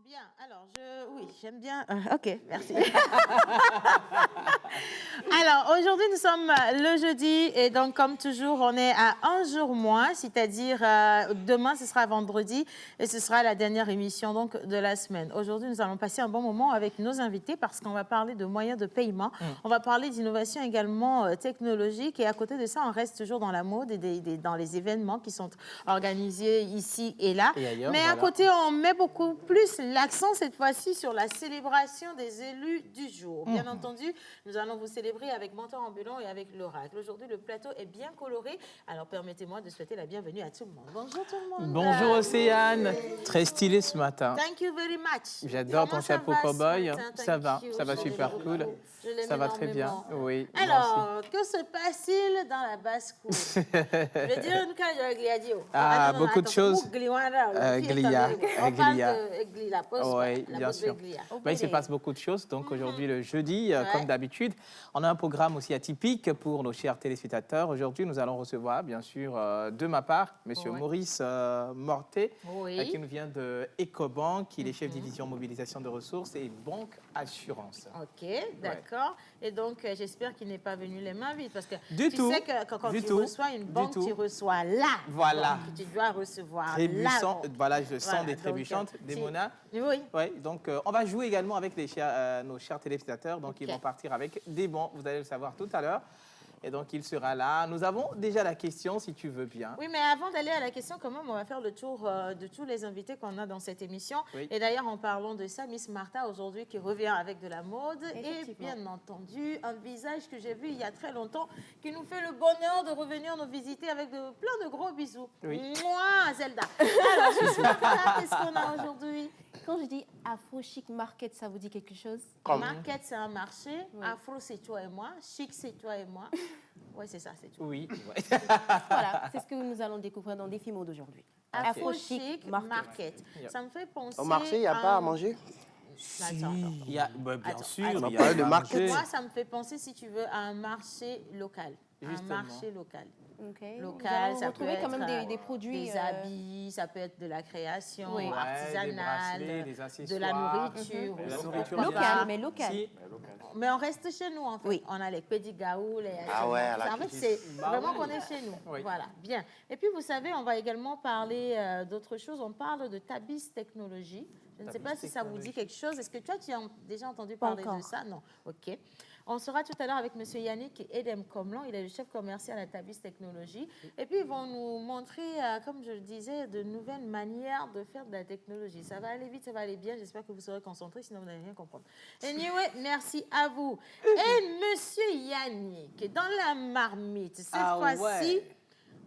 Bien, alors oui, j'aime bien. Ok, merci. Alors, aujourd'hui, nous sommes le jeudi et donc, comme toujours, on est à un jour moins, c'est-à-dire demain, ce sera vendredi et ce sera la dernière émission donc, de la semaine. Aujourd'hui, nous allons passer un bon moment avec nos invités parce qu'on va parler de moyens de paiement. On va parler d'innovation également technologique et à côté de ça, on reste toujours dans la mode et dans les événements qui sont organisés ici et là. Et ailleurs, mais à côté, on met beaucoup plus l'accent cette fois-ci sur la célébration des élus du jour. Bien entendu, nous allons vous célébrer avec Mentor Ambulant et avec l'Oracle. Aujourd'hui, le plateau est bien coloré. Alors, permettez-moi de souhaiter la bienvenue à tout le monde. Bonjour tout le monde. Bonjour Océane. Très stylé ce matin. Thank you very much. J'adore ton chapeau cow-boy. Ça va super cool. Ça va très bien. Oui. Alors, que se passe-t-il dans la basse-cour? Je veux dire, Ah, beaucoup de choses. Glia. Oui, bien sûr. Il se passe beaucoup de choses. Donc aujourd'hui, le jeudi, comme d'habitude, on a un programme aussi atypique pour nos chers téléspectateurs. Aujourd'hui, nous allons recevoir, bien sûr, de ma part, M. Maurice Mortet, qui nous vient de Ecobank. Il est chef division mobilisation de ressources et banque assurance. Ok, d'accord. Et donc, j'espère qu'il n'est pas venu les mains vides parce que sais que quand tu reçois une banque, tu reçois là. Voilà. Donc, tu dois recevoir là. Voilà, je sens voilà, des trébuchantes, des monas. Oui. Ouais, donc, on va jouer également avec nos chers téléspectateurs. Donc, ils vont partir avec des bons. Vous allez le savoir tout à l'heure. Et donc, il sera là. Nous avons déjà la question, si tu veux bien. Oui, mais avant d'aller à la question, quand même, on va faire le tour de tous les invités qu'on a dans cette émission. Oui. Et d'ailleurs, en parlant de ça, Miss Martha, aujourd'hui, qui revient avec de la mode. Et bien entendu, un visage que j'ai vu il y a très longtemps, qui nous fait le bonheur de revenir nous visiter avec plein de gros bisous. Oui. Moi, Zelda. Alors, Miss Martha, qu'est-ce qu'on a aujourd'hui? Quand je dis Afro Chic Market, ça vous dit quelque chose? Market, c'est un marché. Oui. Afro, c'est toi et moi. Chic, c'est toi et moi. Oui, c'est ça, c'est tout. Oui. Voilà, c'est ce que nous allons découvrir dans Défi Mode d'aujourd'hui. Afro Chic Market. Ça me fait penser... Au marché, il n'y a pas à manger? Si. Il y a, bien sûr. On va parler de market. Moi, ça me fait penser, si tu veux, à un marché local. Justement. Un marché local. Okay. Local, ça peut être quand même des produits, des habits, ça peut être de la création oui. artisanale, des de la nourriture. De la nourriture locale, mais locale. Si. Mais on reste chez nous, en fait. Oui. On a les pédigaou, les... Ah ouais, en fait, c'est vraiment qu'on est chez nous. Oui. Voilà, bien. Et puis, vous savez, on va également parler d'autres choses. On parle de Tabis Technologies. Je ne sais pas si ça vous dit quelque chose. Est-ce que toi, tu as déjà entendu parler de ça? Non. OK. On sera tout à l'heure avec M. Yannick Edem Comlan. Il est le chef commercial à Tabis Technologies. Et puis, ils vont nous montrer, comme je le disais, de nouvelles manières de faire de la technologie. Ça va aller vite, ça va aller bien. J'espère que vous serez concentrés, sinon vous n'allez rien comprendre. Anyway, merci à vous. Et M. Yannick, dans la marmite, cette fois-ci...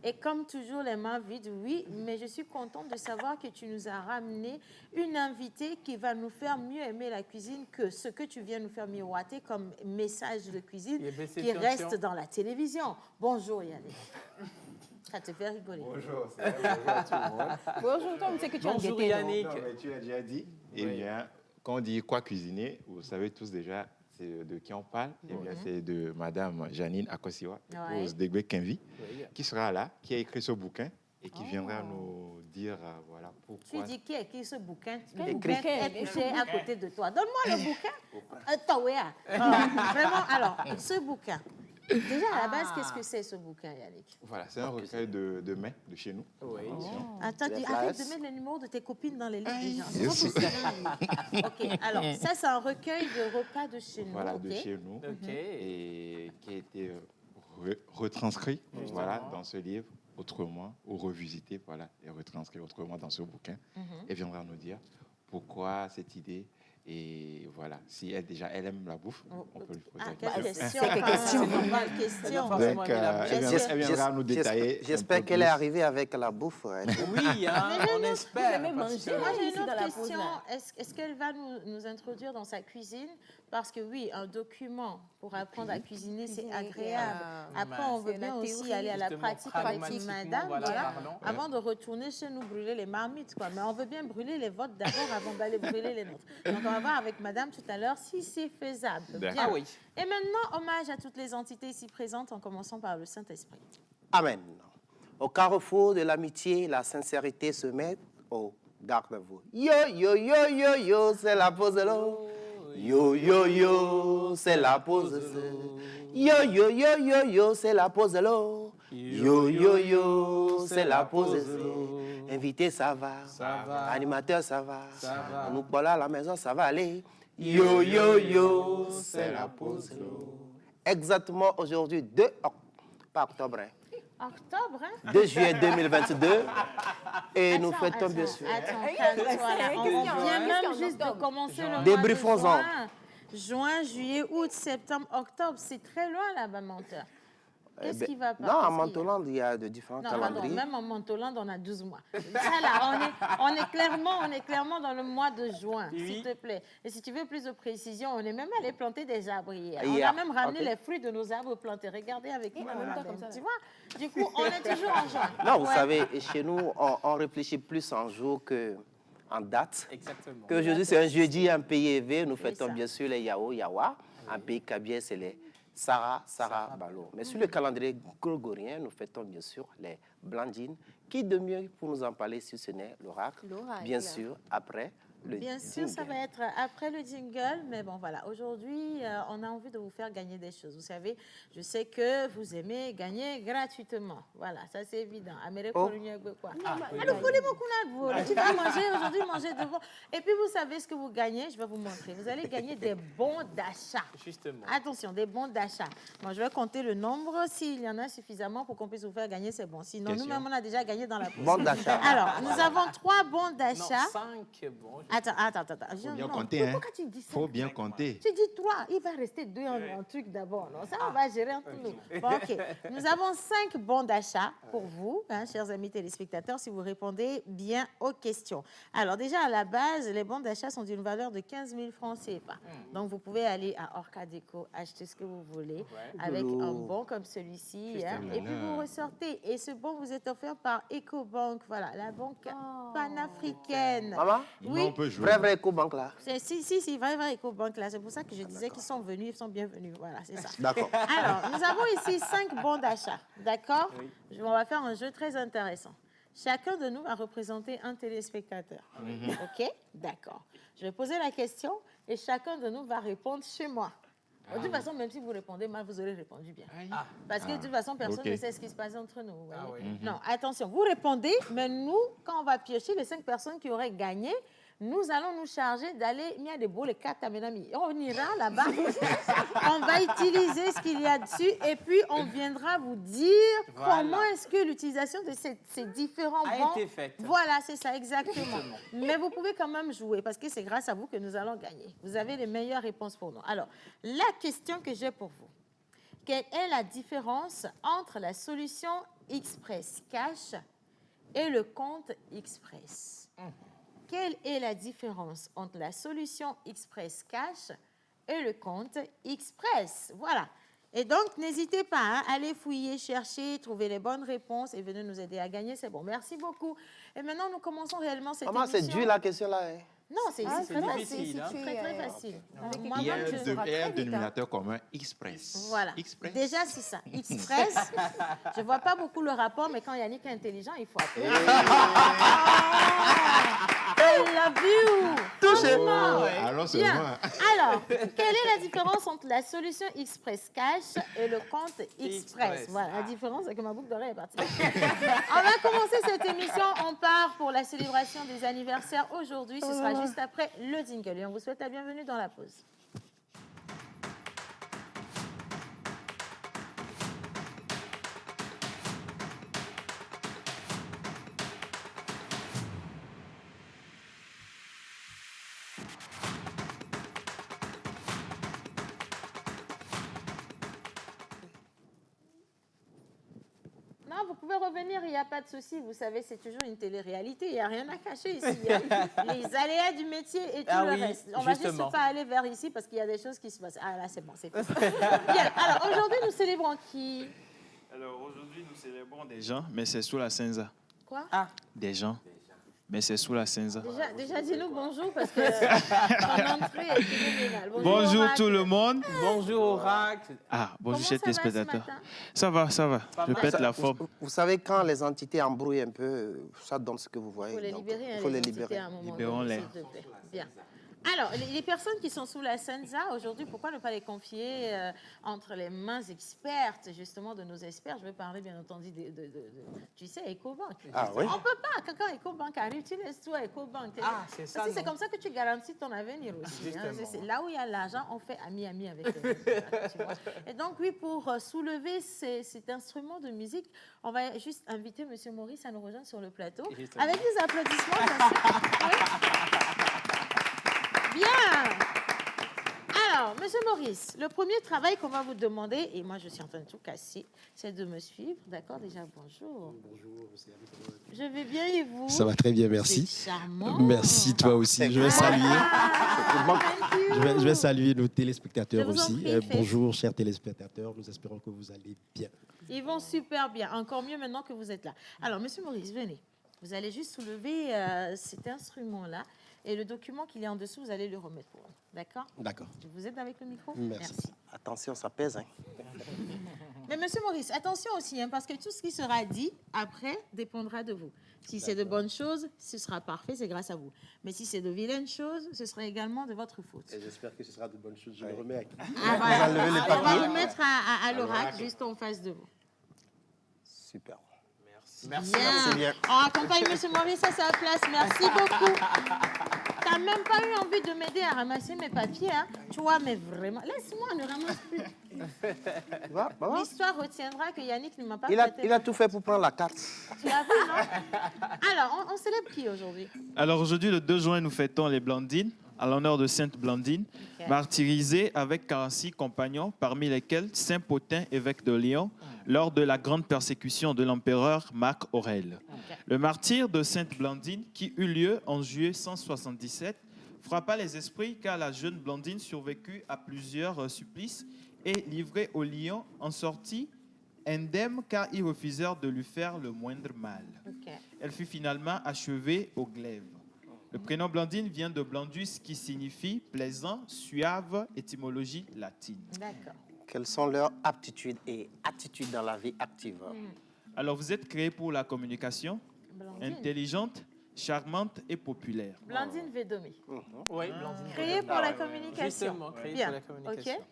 Et comme toujours, les mains vides, oui, mais je suis contente de savoir que tu nous as ramené une invitée qui va nous faire mieux aimer la cuisine que ce que tu viens nous faire miroiter comme message de cuisine qui reste dans la télévision. Bonjour Yannick. Ça te fait rigoler. Bonjour, bonjour à tout le monde. Bonjour Tom, c'est que tu as bonjour Yannick. Non, mais tu l'as déjà dit. Eh bien, quand on dit quoi cuisiner, vous savez tous déjà de qui on parle. Eh bien, c'est de Madame Janine Akosiwa, Rose Degbe Kenvi, qui sera là, qui a écrit ce bouquin et qui viendra nous dire voilà pourquoi. Tu dis qui a écrit ce bouquin? Le bouquin est couché à côté de toi. Donne-moi le bouquin. Vraiment, alors, ce bouquin. Déjà, à la base, qu'est-ce que c'est ce bouquin, Yannick? Voilà, c'est un recueil de mains de chez nous. Oui. Attends, arrête de mettre le numéro de tes copines dans les livres des gens. OK, alors, ça, c'est un recueil de repas de chez nous. Voilà, de chez nous. Et qui a été retranscrit voilà, dans ce livre autrement, ou revisité, voilà, et retranscrit autrement dans ce bouquin. Et viendra nous dire pourquoi cette idée Et voilà, si elle aime la bouffe, on peut lui poser la Quelle question. question. Quelle question. Donc, elle viendra nous détailler. J'espère qu'elle est arrivée avec la bouffe. Oui, hein, on espère. Moi, j'ai une autre question. Est-ce qu'elle va nous introduire dans sa cuisine? Parce que oui, un document pour apprendre à cuisiner, c'est agréable. Après, on veut bien aussi aller à la pratique avec madame, voilà, avant de retourner chez nous brûler les marmites, quoi. Mais on veut bien brûler les vôtres d'abord avant d'aller brûler les nôtres. Donc, on va voir avec madame tout à l'heure si c'est faisable. Bien. Ah oui. Et maintenant, hommage à toutes les entités ici présentes, en commençant par le Saint-Esprit. Amen. Au carrefour de l'amitié, la sincérité se met au garde-à-vous. Yo, yo, yo, yo, yo, c'est la pause de l'eau. Yo, yo, yo, c'est la pause de l'eau. Yo, yo, yo, yo, yo, c'est la pause de l'eau. Yo, yo, yo, c'est la pause de l'eau. Invité, ça va. Animateur, ça va. Nous voilà à la maison, ça va aller. Yo, yo, yo, c'est la pause de l'eau. Exactement aujourd'hui, 2 octobre, pas octobre, hein. Octobre, hein? 2 juillet 2022. Et nous fêtons bien sûr. On vient même juste de commencer le mois de Débriefons-en. juin, juillet, août, septembre, octobre. C'est très loin là-bas, menteur. Qu'est-ce qui va pas? Non, à Mantoland, il y a de différents non, calendriers. même en Mantoland, on a 12 mois. Ça, là, on est clairement dans le mois de juin, s'il te plaît. Et si tu veux plus de précision, on est même allé planter des arbres hier. On a même ramené les fruits de nos arbres plantés. Regardez avec moi. Tu vois? Du coup, on est toujours en juin. Non, vous savez, chez nous, on réfléchit plus en jour qu'en date. Exactement. Qu'aujourd'hui, c'est un jeudi, un pays élevé. Nous fêtons bien sûr les Yao, Yawa. Un pays kabien, c'est les Sarah, Balo. Mais sur le calendrier grégorien, nous fêtons bien sûr les Blandines. Qui de mieux pour nous en parler si ce n'est l'oracle? Bien sûr, après le Bien sûr, ça va être après le jingle, mais bon, voilà. Aujourd'hui, on a envie de vous faire gagner des choses. Vous savez, je sais que vous aimez gagner gratuitement. Voilà, ça c'est évident. Quoi. Alors, tu vas manger aujourd'hui, manger devant. Et puis, vous savez ce que vous gagnez, je vais vous montrer. Vous allez gagner des bons d'achat. Justement. Attention, des bons d'achat. Moi, je vais compter le nombre. S'il y en a suffisamment pour qu'on puisse vous faire gagner, c'est bon. Sinon, nous-mêmes, on a déjà gagné dans la pause. Bons d'achat. Alors, nous avons 3 bons d'achat. 5 bons. Attends. Faut bien compter, hein. Pourquoi tu dis ça? Faut bien compter. Tu dis 3, il va rester 2 en truc d'abord. Non, ça, on va gérer entre nous. Bon, OK. Nous avons 5 bons d'achat pour vous, hein, chers amis téléspectateurs, si vous répondez bien aux questions. Alors, déjà, à la base, les bons d'achat sont d'une valeur de 15 000 francs CFA. Donc, vous pouvez aller à Orca Déco, acheter ce que vous voulez avec un bon comme celui-ci. Hein, et puis, vous ressortez. Et ce bon vous est offert par EcoBank. Voilà, la banque panafricaine. Maman? Oui. On peut jouer. Vrai EcoBank là. Si, vrai EcoBank là. C'est pour ça que je disais qu'ils sont venus, ils sont bienvenus. Voilà, c'est ça. D'accord. Alors, nous avons ici 5 bons d'achat. D'accord? On va faire un jeu très intéressant. Chacun de nous va représenter un téléspectateur. OK? D'accord. Je vais poser la question et chacun de nous va répondre chez moi. De toute façon, même si vous répondez mal, vous aurez répondu bien. Parce que de toute façon, personne ne sait ce qui se passe entre nous. Vous voyez? Non, attention, vous répondez, mais nous, quand on va piocher les 5 personnes qui auraient gagné, nous allons nous charger d'aller, il y a des beaux les 4 à mes amis. On ira là-bas, on va utiliser ce qu'il y a dessus et puis on viendra vous dire comment est-ce que l'utilisation de ces différents bons a été faite. Voilà, c'est ça, exactement. Mais vous pouvez quand même jouer parce que c'est grâce à vous que nous allons gagner. Vous avez les meilleures réponses pour nous. Alors, la question que j'ai pour vous, quelle est la différence entre la solution Express Cash et le compte Express? Quelle est la différence entre la solution Express Cash et le compte Express? Voilà. Et donc, n'hésitez pas à aller fouiller, chercher, trouver les bonnes réponses et venez nous aider à gagner. C'est bon. Merci beaucoup. Et maintenant, nous commençons réellement cette émission. C'est dur la question là. Hein? Non, c'est très facile. Très facile. Il y a un dénominateur commun, Express. Voilà. Express. Déjà, c'est ça. Express. Je ne vois pas beaucoup le rapport, mais quand Yannick est intelligent, il faut appeler. I love you. Touché. Allons seulement. Bien. Alors, quelle est la différence entre la solution Express Cash et le compte Express? Voilà, la différence, c'est que ma boucle d'oreille est partie. On va commencer cette émission. On part pour la célébration des anniversaires aujourd'hui. Ce sera juste après le jingle. Et on vous souhaite la bienvenue dans la pause. Non, vous pouvez revenir, il n'y a pas de souci. Vous savez, c'est toujours une télé-réalité. Il n'y a rien à cacher ici. Hein. Les aléas du métier et tout le reste. On va juste pas aller vers ici parce qu'il y a des choses qui se passent. Ah là, c'est bon, c'est fait. Bien. Alors, aujourd'hui, nous célébrons qui? Alors, aujourd'hui, nous célébrons des gens, mais c'est sous la Senza. Quoi? Des gens. Mais c'est sous la Senza. Déjà dis-nous bonjour parce que ton entrée est phénoménale. Bonjour tout le monde. Bonjour Orac. Bonjour chers téléspectateurs. Ça va. Je pète la forme. Vous savez, quand les entités embrouillent un peu, ça donne ce que vous voyez. Il faut les libérer. Il faut les libérer. À un moment Libérons-les. s'il te plaît. Bien. Alors, les personnes qui sont sous la Senza, aujourd'hui, pourquoi ne pas les confier entre les mains expertes, justement, de nos experts? Je veux parler, bien entendu, tu sais, EcoBank. Ah oui? On ne peut pas, quand EcoBank arrive, tu laisses toi EcoBank. C'est ça. C'est comme ça que tu garantis ton avenir aussi. Hein. C'est là où il y a l'argent, on fait ami avec tu vois. Et donc, oui, pour soulever cet instrument de musique, on va juste inviter M. Maurice à nous rejoindre sur le plateau. Justement. Avec des applaudissements, bien sûr. Oui. Bien. Alors, Monsieur Maurice, le premier travail qu'on va vous demander, et moi je suis en train de tout casser, c'est de me suivre. D'accord, déjà, bonjour. Bonjour, je vais bien et vous? ça va très bien, merci. C'est charmant. Merci, toi aussi. Je vais saluer. Je vais saluer nos téléspectateurs aussi. Bonjour, chers téléspectateurs. Nous espérons que vous allez bien. Ils vont super bien. Encore mieux maintenant que vous êtes là. Alors, Monsieur Maurice, venez. Vous allez juste soulever cet instrument-là. Et le document qu'il y a en dessous, vous allez le remettre pour vous. D'accord? D'accord. Vous êtes avec le micro? Merci. Attention, ça pèse. Hein. Mais Monsieur Maurice, attention aussi, hein, parce que tout ce qui sera dit après dépendra de vous. Si c'est de bonnes choses, ce sera parfait, c'est grâce à vous. Mais si c'est de vilaines choses, ce sera également de votre faute. Et j'espère que ce sera de bonnes choses. Je le remets à qui? On va le mettre à l'oracle, juste en face de vous. Super. Merci. Bien. On accompagne M. Maurice à sa place. Merci beaucoup. Tu n'as même pas eu envie de m'aider à ramasser mes papiers. Hein. Tu vois, mais vraiment, laisse-moi, ne ramasse plus. L'histoire retiendra que Yannick ne m'a pas prêté. Il a tout fait pour prendre la carte. Tu as vu, non? Alors, on célèbre qui aujourd'hui? Alors aujourd'hui, le 2 juin, nous fêtons les Blandines, à l'honneur de Sainte Blandine, martyrisée avec 46 compagnons, parmi lesquels Saint Pothin, évêque de Lyon, lors de la grande persécution de l'empereur Marc Aurèle. Le martyre de Sainte Blandine, qui eut lieu en juillet 177, frappa les esprits car la jeune Blandine survécut à plusieurs supplices et livrée aux lions en sortit indemne car ils refusèrent de lui faire le moindre mal. Elle fut finalement achevée au glaive. Le prénom Blandine vient de Blandus qui signifie plaisant, suave, étymologie latine. D'accord. Quelles sont leurs aptitudes et attitudes dans la vie active? Alors, vous êtes créé pour la communication, intelligente, charmante et populaire. Blandine Védomé. Oui, Blandine. Créée pour la communication. Justement, créée pour la communication. Ok.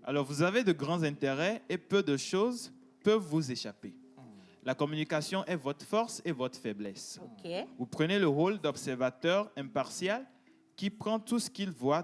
Alors, vous avez de grands intérêts et peu de choses peuvent vous échapper. La communication est votre force et votre faiblesse. Ok. Vous prenez le rôle d'observateur impartial qui prend tout ce qu'il voit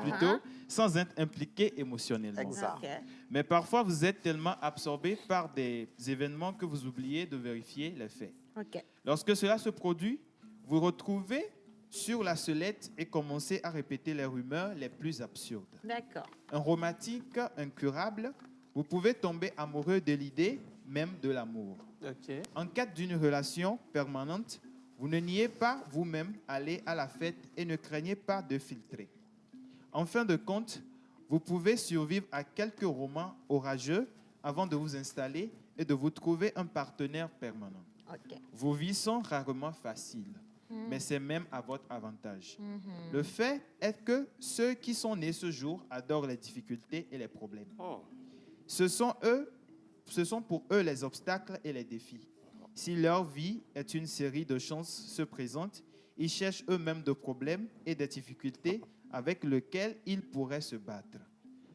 plutôt sans être impliqué émotionnellement. Exact. Okay. Mais parfois, vous êtes tellement absorbé par des événements que vous oubliez de vérifier les faits. Ok. Lorsque cela se produit, vous retrouvez sur la sellette et commencez à répéter les rumeurs les plus absurdes. D'accord. Un romantique incurable, vous pouvez tomber amoureux de l'idée même de l'amour. Okay. En quête d'une relation permanente, vous ne niez pas vous-même aller à la fête et ne craignez pas de filtrer. En fin de compte, vous pouvez survivre à quelques romans orageux avant de vous installer et de vous trouver un partenaire permanent. Okay. Vos vies sont rarement faciles, mais c'est même à votre avantage. Le fait est que ceux qui sont nés ce jour adorent les difficultés et les problèmes. Ce sont pour eux les obstacles et les défis. Si leur vie est une série de chances se présentent, ils cherchent eux-mêmes de problèmes et des difficultés avec lesquels ils pourraient se battre.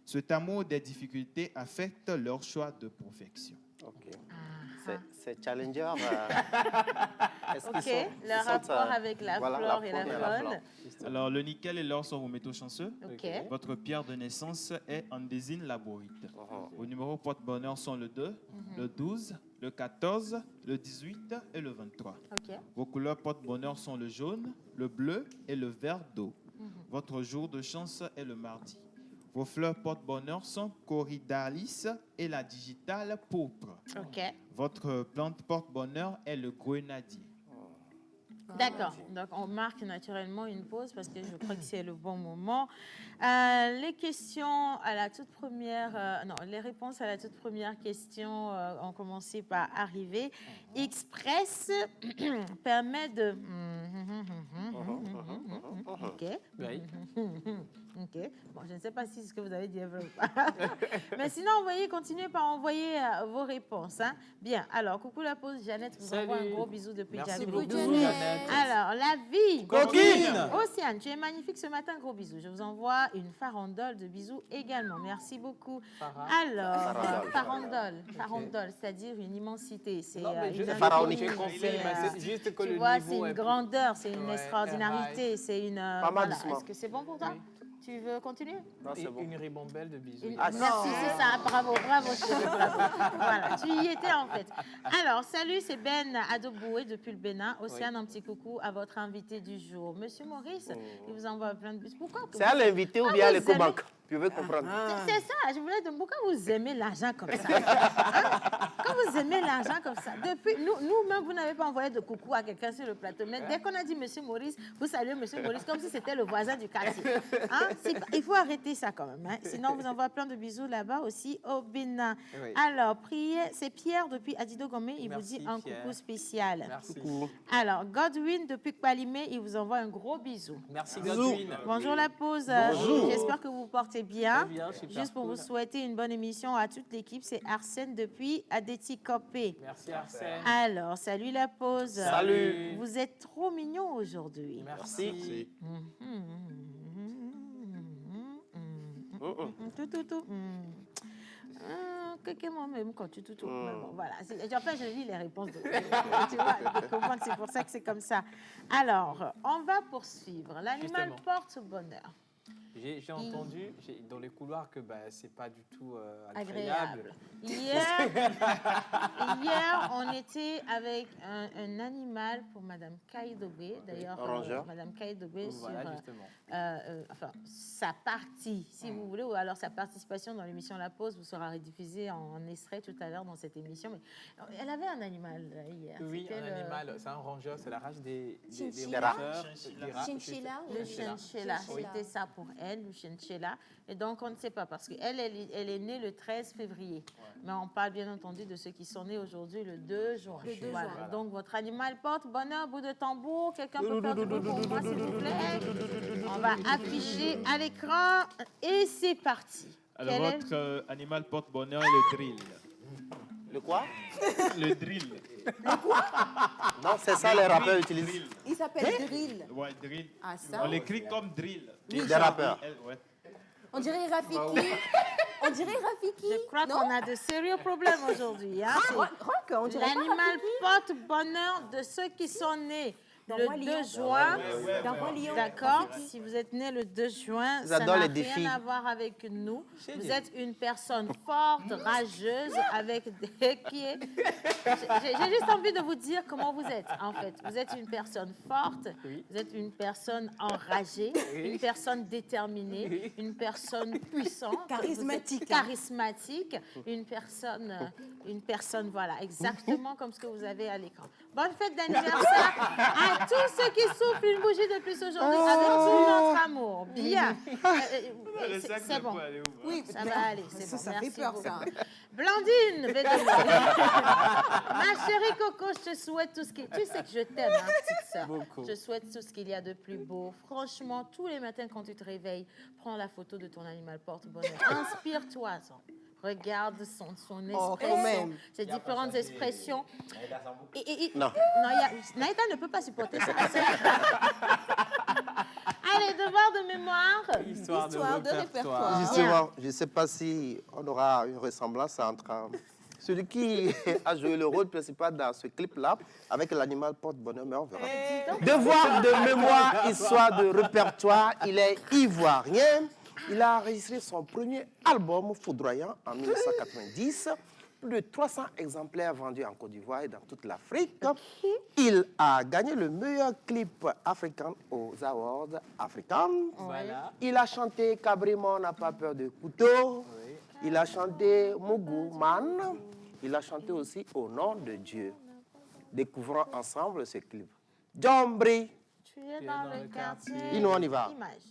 Cet amour des difficultés affecte leur choix de perfection. Ok. C'est Challenger. Le rapport avec la flore et la faune. Alors, le nickel et l'or sont vos métaux chanceux. Okay. Votre pierre de naissance est andésine laborite. Vos numéros porte-bonheur sont le 2, le 12, le 14, le 18 et le 23. Okay. Vos couleurs porte-bonheur sont le jaune, le bleu et le vert d'eau. Votre jour de chance est le mardi. Vos fleurs porte-bonheur sont Corydalis et la digitale pourpre. OK. Votre plante porte-bonheur est le grenadier. D'accord. Donc, on marque naturellement une pause parce que je crois que c'est le bon moment. Les questions à la toute première... les réponses à la toute première question ont commencé par arriver. Express permet de... OK. Oui. OK. Bon, je ne sais pas si c'est ce que vous avez dit ou pas. Mais sinon, continuez par envoyer vos réponses. Hein. Bien. Alors, coucou la pause. Jeannette vous envoie un gros bisou depuis Merci Djamil. beaucoup, Jeannette. Alors, la vie. Coquine. Océane, tu es magnifique ce matin. Gros bisous. Je vous envoie une farandole de bisous également. Merci beaucoup. Alors, farandole, c'est-à-dire une immensité. C'est pharaonique. C'est juste que tu le vois, niveau c'est une est grandeur, c'est une extraordinarité, c'est une... mal doucement. Est-ce que c'est bon pour toi? Tu veux continuer? Non, c'est bon. une ribambelle de bisous. Merci, c'est ça. Bravo, chérie. Bravo. Voilà, tu y étais en fait. Alors, salut, c'est Ben Adoboué depuis le Bénin. Océane, un petit coucou à votre invité du jour. Monsieur Maurice, il vous envoie plein de bisous. Pourquoi? C'est à l'invité ou bien à l'écobanque? Tu veux comprendre? C'est ça, je voulais te demander pourquoi vous aimez l'argent comme ça. Hein? Quand vous aimez l'argent comme ça, depuis nous-mêmes, vous n'avez pas envoyé de coucou à quelqu'un sur le plateau. Mais dès qu'on a dit Monsieur Maurice, vous saluez Monsieur Maurice comme si c'était le voisin du quartier. Hein? Il faut arrêter ça quand même. Hein? Sinon, on vous envoie plein de bisous là-bas aussi au Bénin. Oui. Alors, c'est Pierre depuis Adido Gomé. Il vous dit un coucou spécial. Merci. Coucou. Alors, Godwin depuis Kpalimé, il vous envoie un gros bisou. Merci, Godwin. Bonjour la pause. J'espère que vous vous portez bien. Très bien, super Juste pour cool. vous souhaiter une bonne émission à toute l'équipe, c'est Arsène depuis Adeti Kopé. Merci, Arsène. Alors, salut la pause. Salut. Vous êtes trop mignons aujourd'hui. Merci. Tout. Quelqu'un moi-même quand tu tout. Mais bon, voilà. Enfin, je lis les réponses. Tu vois, de comprendre, c'est pour ça que c'est comme ça. Alors, on va poursuivre. L'animal Justement. porte bonheur. J'ai entendu dans les couloirs que c'est pas du tout Agréable. Hier, on était avec un animal pour Madame Kaïdobé. D'ailleurs, Madame Kaïdobé Voilà, justement. sa partie, si vous voulez, ou alors sa participation dans l'émission La Pause vous sera rediffusée en extrait tout à l'heure dans cette émission. Mais elle avait un animal hier. Oui, C'était animal. C'est un rongeur, c'est la race des Chinchilla. rongeurs. Chinchilla. Le chinchilla, c'était ça pour elle, le chinchilla. Et donc, on ne sait pas, parce qu'elle elle est née le 13 février. Mais on parle bien entendu de ceux qui sont nés aujourd'hui le 2 juin. Voilà. Donc, votre animal porte bonheur, bout de tambour. Quelqu'un peut faire du bruit pour moi, s'il vous plaît? On va afficher à l'écran et c'est parti. Alors, votre animal porte-bonheur est le drill. Le quoi? Le drill. Non, c'est ça les rappeurs utilisent. Il s'appelle Drill. Ouais, drill. Ah, ça? On l'écrit comme drill. Des rappeurs. Ouais. On dirait Rafiki. On dirait Rafiki. Je crois qu'on a de sérieux problèmes aujourd'hui. Hein? On dirait pas L'animal Rafiki. porte bonheur de ceux qui sont nés le 2 juin. Dans Roi Lion. D'accord. Si vous êtes né le 2 juin, ça J'adore n'a les défis. rien à voir avec nous. Vous êtes une personne forte, rageuse, avec des pieds. J'ai juste envie de vous dire comment vous êtes, en fait. Vous êtes une personne forte, vous êtes une personne enragée, une personne déterminée, une personne puissante. Charismatique. Charismatique, une personne, voilà, exactement comme ce que vous avez à l'écran. Bonne fête d'anniversaire à tous ceux qui souffrent une bougie de plus aujourd'hui avec tout notre amour. Bien. C'est bon. Oui, Ça va aller, c'est bon. Ça fait Merci peur, beaucoup. ça. Blandine, ma chérie Coco, je te souhaite tout ce qui... Tu sais que je t'aime, hein, petite sœur. Beaucoup. Je souhaite tout ce qu'il y a de plus beau. Franchement, tous les matins quand tu te réveilles, prends la photo de ton animal porte-bonheur. Inspire-toi. Regarde son expression, quand même. ses différentes expressions. Non. Naïta ne peut pas supporter ça. Allez, devoir de mémoire. Histoire de répertoire. Justement, je ne sais pas si on aura une ressemblance entre celui qui a joué le rôle principal dans ce clip-là avec l'animal porte-bonheur, mais on verra. Devoir de mémoire, histoire de répertoire, il est ivoirien. Il a enregistré son premier album foudroyant en 1990. plus de 300 exemplaires vendus en Côte d'Ivoire et dans toute l'Afrique. Il a gagné le meilleur clip africain aux Awards africains. Voilà. Il a chanté Cabrimo n'a pas peur de couteau. Oui. Il a chanté Mougou Man. Il a chanté aussi Au nom de Dieu. Découvrons ensemble ce clip. Djombri. Tu es dans le quartier. Et nous, on y va. Image.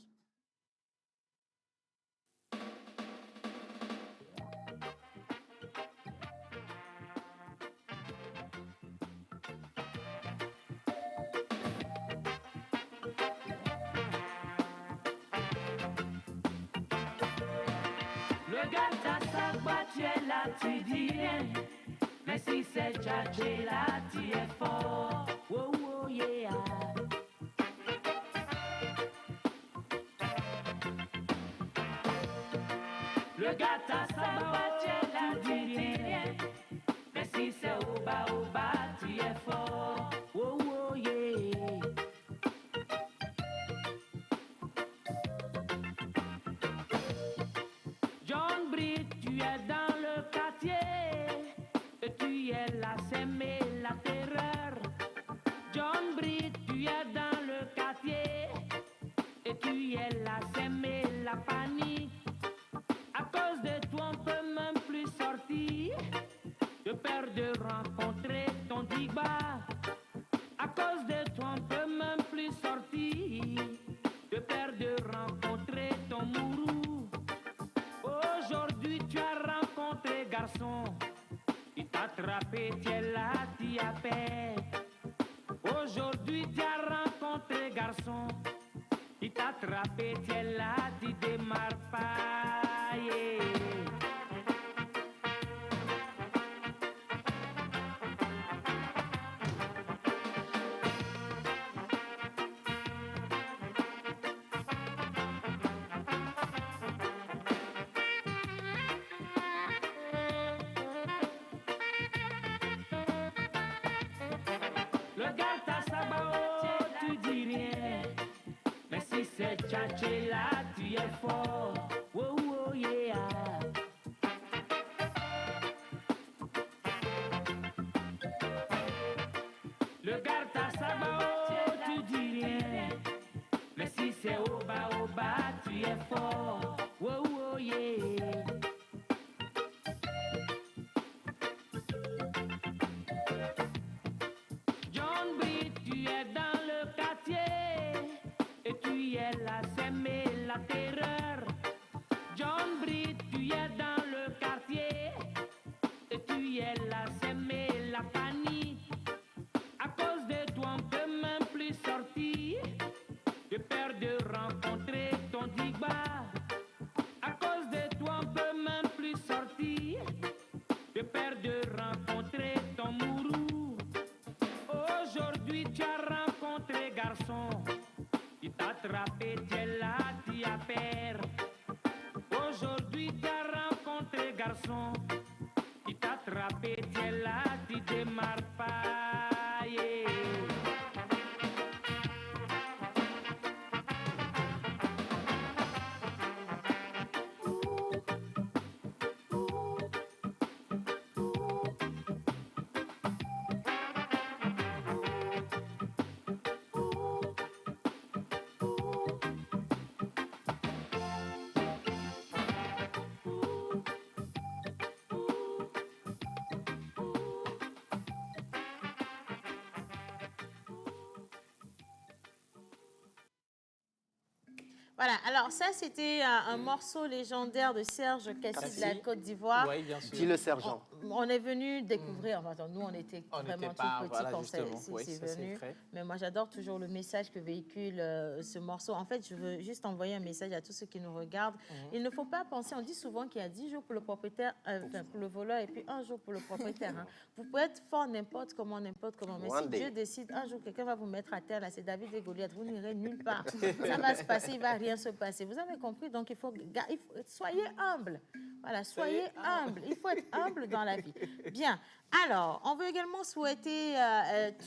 Le gars t'assabre, tu es là, tu dis rien. Mais si c'est tchatché là, tu es fort. Oh, oh, yeah. Le gars t'assabre, tu es là, tu dis rien. Mais si c'est au bas, tu es fort. Oh, oh, yeah. John Britt, tu es dans le quartier et tu es là, s'aimer la terreur. John Britt, tu es dans le quartier et tu es là, s'aimer la panique. À cause de toi, on peut même plus sortir. De peur de rencontrer ton diva. À cause de toi, on peut même plus sortir. De peur de rencontrer ton mourou. Aujourd'hui tu as rencontré garçon, il t'a attrapé, tu es là, tu as peur. Aujourd'hui tu as rencontré garçon, il t'a attrapé, tu es là, tu démarres pas. Yeah. Le gars t'a sabao, tu dis rien. Mais si c'est tchatché là, tu es fort. Oh, oh, yeah. Le gars t'a sabao, tu dis rien. Mais si c'est au bas, tu es fort. Oh, oh, yeah. John Britt, tu es dans le quartier et tu es là, s'aimer la terreur. John Britt, tu es dans le quartier et tu es là, s'aimer la panique. À cause de toi, on peut même plus sortir. De peur de rencontrer ton diva. À cause de toi, on peut même plus sortir. De peur de rencontrer ton mourou. Aujourd'hui tu as rencontré garçon, il t'a attrapé, tu es là, tu as peur. Aujourd'hui tu as rencontré garçon, il t'a attrapé, tu es là, tu démarres pas. Yeah. Voilà, alors ça c'était un morceau légendaire de Serge Cassis de la Côte d'Ivoire. Oui, bien sûr. Dis le sergent. On est venu découvrir, enfin, nous on était vraiment tout petits voilà, quand c'est oui, ça, c'est venu. vrai. Mais moi j'adore toujours le message que véhicule ce morceau. En fait, je veux juste envoyer un message à tous ceux qui nous regardent. Il ne faut pas penser, on dit souvent qu'il y a 10 jours pour le propriétaire, pour le voleur et puis un jour pour le propriétaire. Hein. Vous pouvez être fort n'importe comment. Mais si Dieu décide, un jour quelqu'un va vous mettre à terre, là c'est David et Goliath, vous n'irez nulle part. Ça va se passer, il ne va rien rien se passer. Vous avez compris? Donc, soyez humble. Voilà, soyez humble. Il faut être humble dans la vie. Bien. Alors, on veut également souhaiter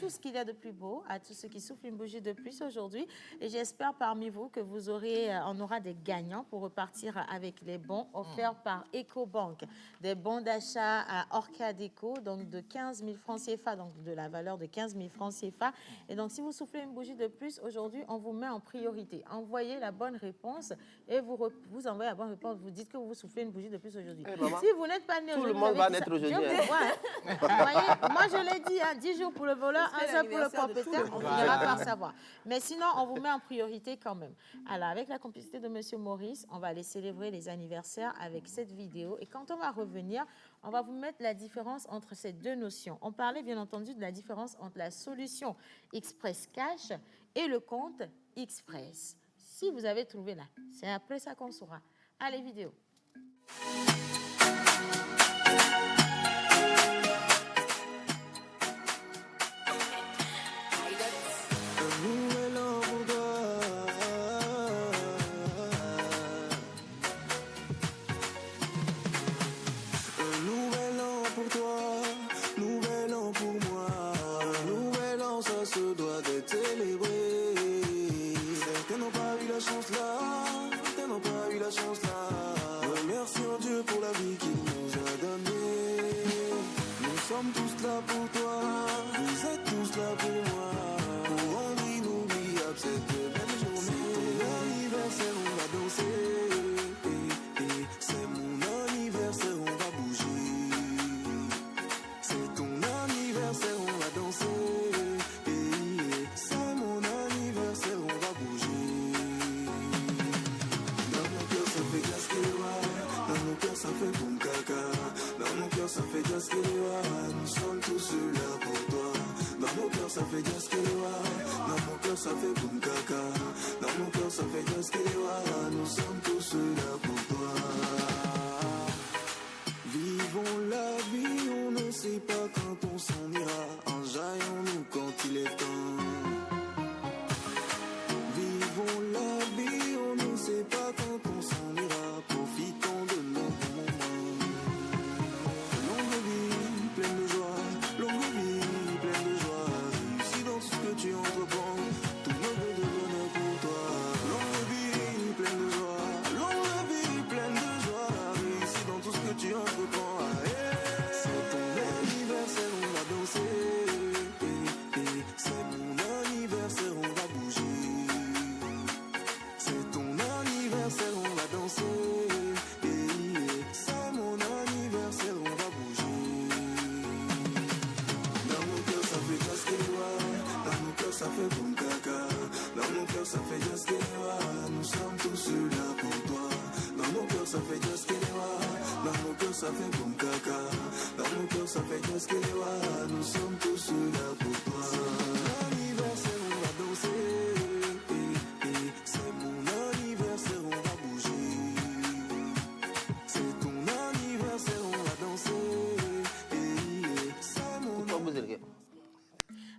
tout ce qu'il y a de plus beau à tous ceux qui soufflent une bougie de plus aujourd'hui. Et j'espère parmi vous que on aura des gagnants pour repartir avec les bons offerts par EcoBank. Des bons d'achat à Orca Déco, donc de 15 000 francs CFA, donc de la valeur de 15 000 francs CFA. Et donc, si vous soufflez une bougie de plus, aujourd'hui, on vous met en priorité. Envoyez la bonne réponse et vous envoyez la bonne réponse. Vous dites que vous soufflez une bougie de plus aujourd'hui. Si vous n'êtes pas né tout aujourd'hui, le monde va naître aujourd'hui. Vous voyez, moi, je l'ai dit, 10 jours pour le voleur, un seul pour le propriétaire, on finira par savoir. Mais sinon, on vous met en priorité quand même. Alors, avec la complicité de M. Maurice, on va aller célébrer les anniversaires avec cette vidéo. Et quand on va revenir, on va vous mettre la différence entre ces deux notions. On parlait bien entendu de la différence entre la solution Express Cash et le compte Express. Si vous avez trouvé là, c'est après ça qu'on saura. Allez, vidéo.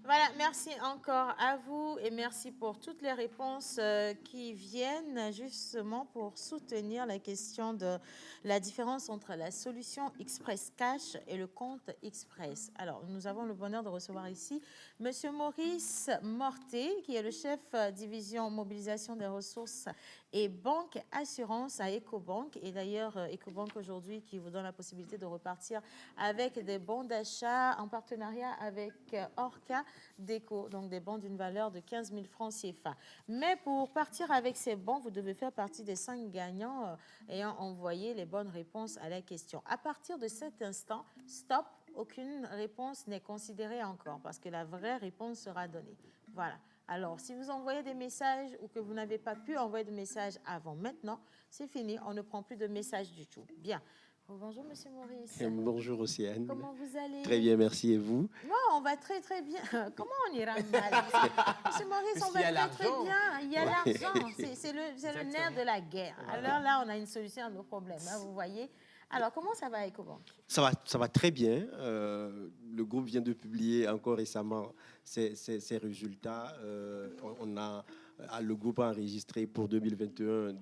Voilà, merci encore à vous et merci pour toutes les réponses qui viennent justement pour soutenir la question de la différence entre la solution Express Cash et le compte Express. Alors, nous avons le bonheur de recevoir ici Monsieur Maurice Morté, qui est le chef division mobilisation des ressources et banque assurance à EcoBank. Et d'ailleurs, EcoBank aujourd'hui qui vous donne la possibilité de repartir avec des bons d'achat en partenariat avec Orca Déco, donc des bons d'une valeur de 15 000 francs CFA. Mais pour partir avec ces bons, vous devez faire partie des 5 gagnants ayant envoyé les bonnes réponses à la question. À partir de cet instant, stop, aucune réponse n'est considérée encore parce que la vraie réponse sera donnée. Voilà. Alors, si vous envoyez des messages ou que vous n'avez pas pu envoyer de messages avant maintenant, c'est fini, on ne prend plus de messages du tout. Bien. Bonjour, Monsieur Maurice. Bonjour, Océane. Comment vous allez? Très bien, merci. Et vous? Non, on va très, très bien. Comment on ira mal? Monsieur Maurice, on va très, très bien. Il y a l'argent. C'est le nerf de la guerre. Alors là, on a une solution à nos problèmes, hein, vous voyez. Alors, comment ça va, EcoBank? Ça va très bien. Le groupe vient de publier encore récemment ses résultats. On a Le groupe a enregistré pour 2021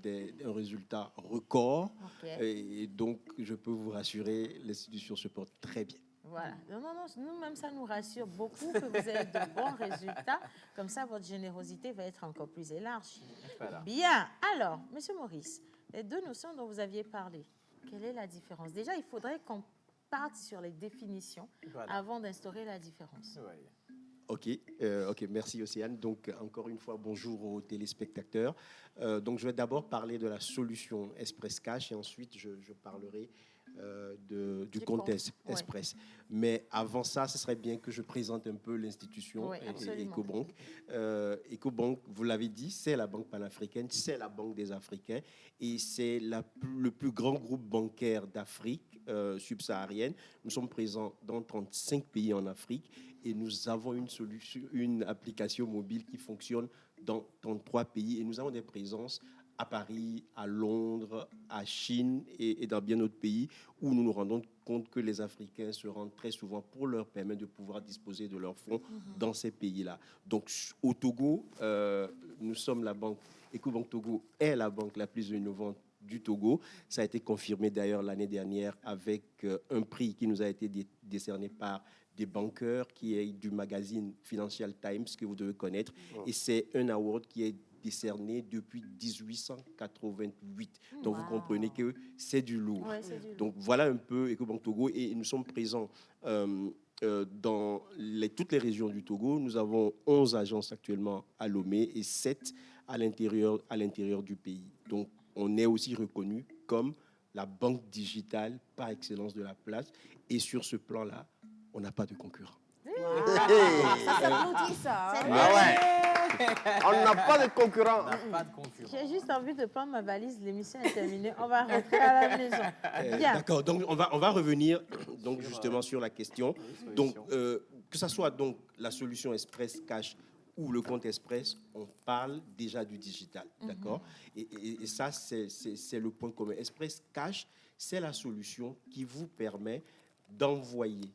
un résultat record. Et donc, je peux vous rassurer, l'institution se porte très bien. Voilà. Non, nous-mêmes, ça nous rassure beaucoup que vous ayez de bons résultats. Comme ça, votre générosité va être encore plus élargie. Voilà. Bien. Alors, Monsieur Maurice, les deux notions dont vous aviez parlé, quelle est la différence? Déjà, il faudrait qu'on parte sur les définitions avant d'instaurer la différence. Ok, merci Océane. Donc, encore une fois, bonjour aux téléspectateurs. Donc, je vais d'abord parler de la solution Express Cash et ensuite, je parlerai du compte Express. Mais avant ça, ce serait bien que je présente un peu l'institution Ecobank. Ecobank, vous l'avez dit, c'est la banque panafricaine, c'est la banque des Africains et c'est le plus grand groupe bancaire d'Afrique subsaharienne. Nous sommes présents dans 35 pays en Afrique et nous avons une application mobile qui fonctionne dans 33 pays et nous avons des présences à Paris, à Londres, à Chine et dans bien d'autres pays où nous nous rendons compte que les Africains se rendent très souvent pour leur permettre de pouvoir disposer de leurs fonds dans ces pays-là. Donc au Togo, nous sommes la banque, Ecobank Togo est la banque la plus innovante du Togo. Ça a été confirmé d'ailleurs l'année dernière avec un prix qui nous a été décerné par des banqueurs qui est du magazine Financial Times que vous devez connaître. Et c'est un award qui est décerné depuis 1888. Donc, vous comprenez que c'est du lourd. Ouais, c'est du lourd. Donc, voilà un peu Ecobank Togo. Et nous sommes présents dans toutes les régions du Togo. Nous avons 11 agences actuellement à Lomé et 7 à l'intérieur du pays. Donc, on est aussi reconnu comme la banque digitale par excellence de la place. Et sur ce plan-là, on n'a pas de concurrent. Ça s'applaudit, ça. On n'a pas de concurrent. J'ai juste envie de prendre ma valise. L'émission est terminée. On va rentrer à la maison. Bien. D'accord. Donc, on va revenir donc, justement sur la question. Donc, que ce soit donc, la solution Express Cash ou le compte Express, on parle déjà du digital. D'accord. Et ça, c'est le point commun. Express Cash, c'est la solution qui vous permet d'envoyer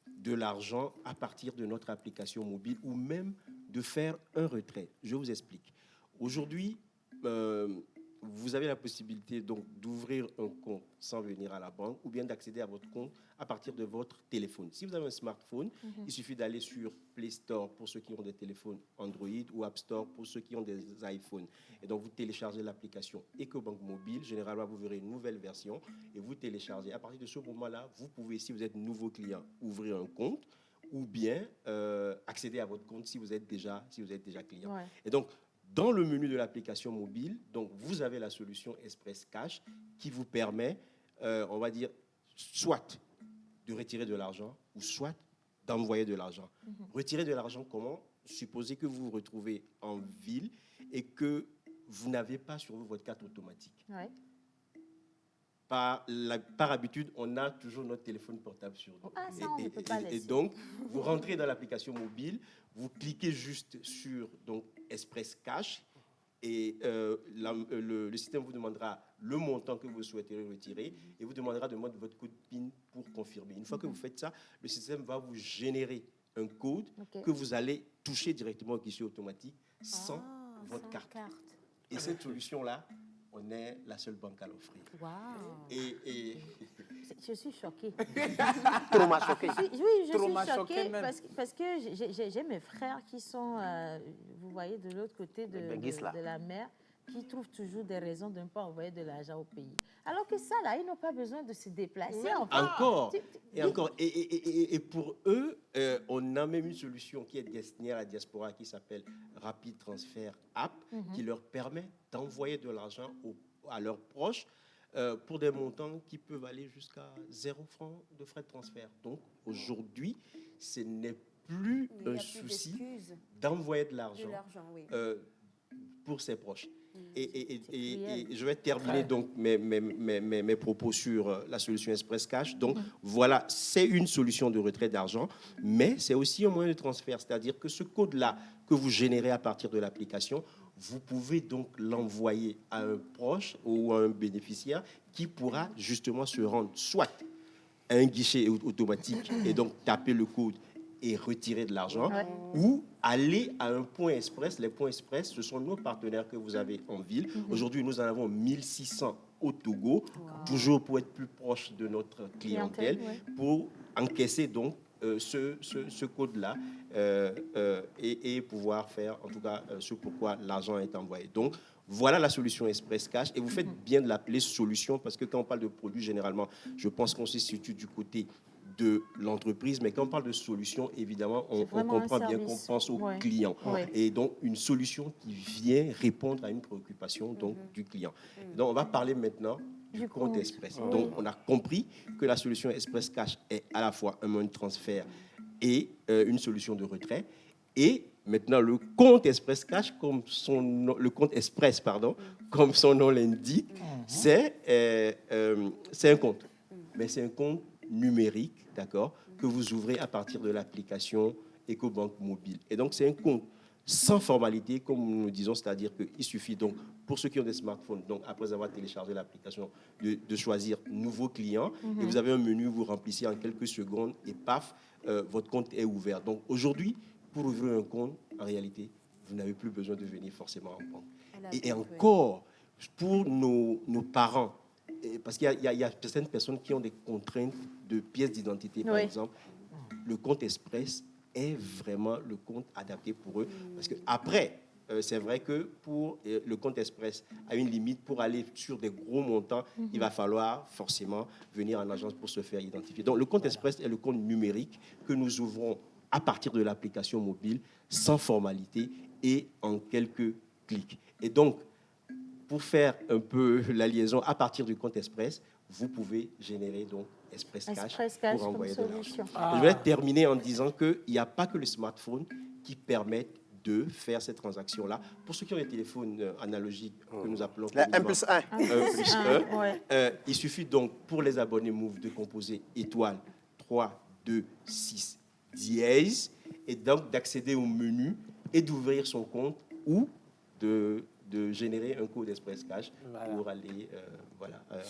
de l'argent à partir de notre application mobile ou même de faire un retrait. Je vous explique. Aujourd'hui, vous avez la possibilité donc d'ouvrir un compte sans venir à la banque ou bien d'accéder à votre compte à partir de votre téléphone. Si vous avez un smartphone, il suffit d'aller sur Play Store pour ceux qui ont des téléphones Android ou App Store pour ceux qui ont des iPhones. Et donc, vous téléchargez l'application Ecobank Mobile. Généralement, vous verrez une nouvelle version et vous téléchargez. À partir de ce moment-là, vous pouvez, si vous êtes nouveau client, ouvrir un compte ou bien accéder à votre compte si vous êtes déjà client. Ouais. Et donc, dans le menu de l'application mobile, donc, vous avez la solution Express Cash qui vous permet, on va dire, soit de retirer de l'argent ou soit d'envoyer de l'argent. Retirer de l'argent comment? Supposez que vous vous retrouvez en ville et que vous n'avez pas sur vous votre carte automatique. Ouais. Par habitude, on a toujours notre téléphone portable sur nous. Ah, ça, on ne peut pas laisser. Et donc, vous rentrez dans l'application mobile, vous cliquez juste sur donc, Express Cash et le système vous demandera le montant que vous souhaiterez retirer et vous demandera de mettre votre code PIN pour confirmer. Une fois que vous faites ça, le système va vous générer un code que vous allez toucher directement au guichet automatique sans votre carte. Et cette solution-là, on est la seule banque à l'offrir. Wow. Et je suis choquée. Trop choquée. Oui, je suis choquée parce que j'ai mes frères qui sont, vous voyez, de l'autre côté de la mer, qui trouvent toujours des raisons de ne pas envoyer de l'argent au pays. Alors que ça, là, ils n'ont pas besoin de se déplacer. Oui. Encore. Et pour eux, on a même une solution qui est destinée à la diaspora qui s'appelle Rapid Transfer App, qui leur permet d'envoyer de l'argent à leurs proches pour des montants qui peuvent aller jusqu'à 0 francs de frais de transfert. Donc, aujourd'hui, ce n'est plus un souci d'envoyer de l'argent pour ses proches. Et je vais terminer donc mes propos sur la solution Express Cash. Donc voilà, c'est une solution de retrait d'argent, mais c'est aussi un moyen de transfert. C'est-à-dire que ce code-là que vous générez à partir de l'application, vous pouvez donc l'envoyer à un proche ou à un bénéficiaire qui pourra justement se rendre soit à un guichet automatique et donc taper le code et retirer de l'argent, ou aller à un point express. Les points express, ce sont nos partenaires que vous avez en ville. Aujourd'hui, nous en avons 1600 au Togo, toujours pour être plus proche de notre clientèle, pour encaisser donc ce code-là et pouvoir faire, en tout cas, ce pourquoi l'argent est envoyé. Donc, voilà la solution Express Cash. Et vous faites bien de l'appeler solution parce que quand on parle de produit, généralement, je pense qu'on se situe du côté de l'entreprise. Mais quand on parle de solution, évidemment, on comprend bien qu'on pense au client. Et donc, une solution qui vient répondre à une préoccupation donc, du client. Donc, on va parler maintenant du compte Express. Donc, on a compris que la solution Express Cash est à la fois un moyen de transfert et une solution de retrait. Et maintenant, le compte Express Cash, le compte Express, pardon, comme son nom l'indique, c'est un compte. Mais c'est un compte numérique, d'accord, que vous ouvrez à partir de l'application EcoBank Mobile. Et donc, c'est un compte sans formalité, comme nous le disons, c'est-à-dire qu'il suffit donc, pour ceux qui ont des smartphones, donc après avoir téléchargé l'application, de choisir nouveau client. Et vous avez un menu, vous remplissez en quelques secondes et paf, votre compte est ouvert. Donc aujourd'hui, pour ouvrir un compte, en réalité, vous n'avez plus besoin de venir forcément en banque. Et encore, pour nos parents, parce qu'il y a certaines personnes qui ont des contraintes de pièces d'identité, par exemple, le compte Express est vraiment le compte adapté pour eux. Parce qu'après, c'est vrai que pour le compte Express, à une limite, pour aller sur des gros montants, il va falloir forcément venir en agence pour se faire identifier. Donc, le compte Express est le compte numérique que nous ouvrons à partir de l'application mobile, sans formalité et en quelques clics. Et donc, pour faire un peu la liaison à partir du compte Express, vous pouvez générer donc Express Cash pour envoyer de l'argent. Je vais terminer en disant qu'il n'y a pas que le smartphone qui permet de faire ces transactions-là. Pour ceux qui ont des téléphones analogiques que nous appelons 1+1. Il suffit donc pour les abonnés Move de composer étoile 3, 2, 6, dièse, et donc d'accéder au menu et d'ouvrir son compte ou de générer un code Express Cash pour aller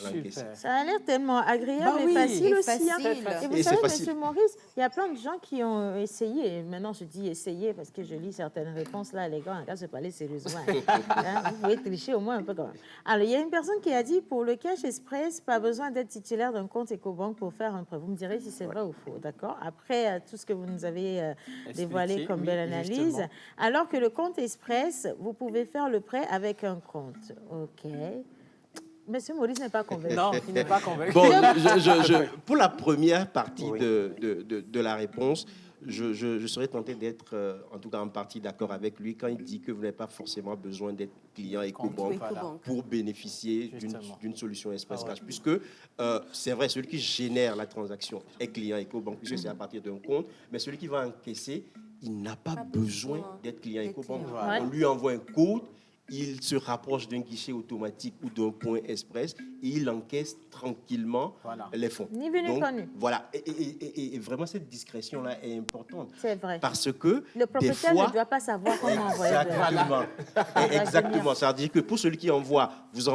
l'encaisser. Ça a l'air tellement agréable et facile aussi. Et vous savez, M. Maurice, il y a plein de gens qui ont essayé. Et maintenant, je dis essayer parce que je lis certaines réponses là, les gars, on va se parler sérieusement. Vous pouvez tricher au moins un peu quand même. Alors, il y a une personne qui a dit, pour le Cash Express, pas besoin d'être titulaire d'un compte EcoBank pour faire un prêt. Vous me direz si c'est vrai ou faux, d'accord? Après tout ce que vous nous avez dévoilé comme belle analyse. Justement. Alors que le compte Express, vous pouvez faire le prêt avec un compte. OK. Monsieur Maurice n'est pas convaincu. Non, il n'est pas convaincu. Bon, pour la première partie de la réponse, je serais tenté d'être, en tout cas en partie, d'accord avec lui quand il dit que vous n'avez pas forcément besoin d'être client EcoBank pour bénéficier d'une solution Express Cash. Puisque c'est vrai, celui qui génère la transaction est client EcoBank, puisque c'est à partir d'un compte, mais celui qui va encaisser, il n'a pas besoin d'être client EcoBank. On lui envoie un code, il se rapproche d'un guichet automatique ou d'un point express et il encaisse tranquillement les fonds. Ni vu ni connu. Voilà. Et vraiment, cette discrétion-là est importante. C'est vrai. Parce que le propriétaire ne doit pas savoir comment envoyer de l'argent. Exactement. Ça veut dire que pour celui qui envoie, vous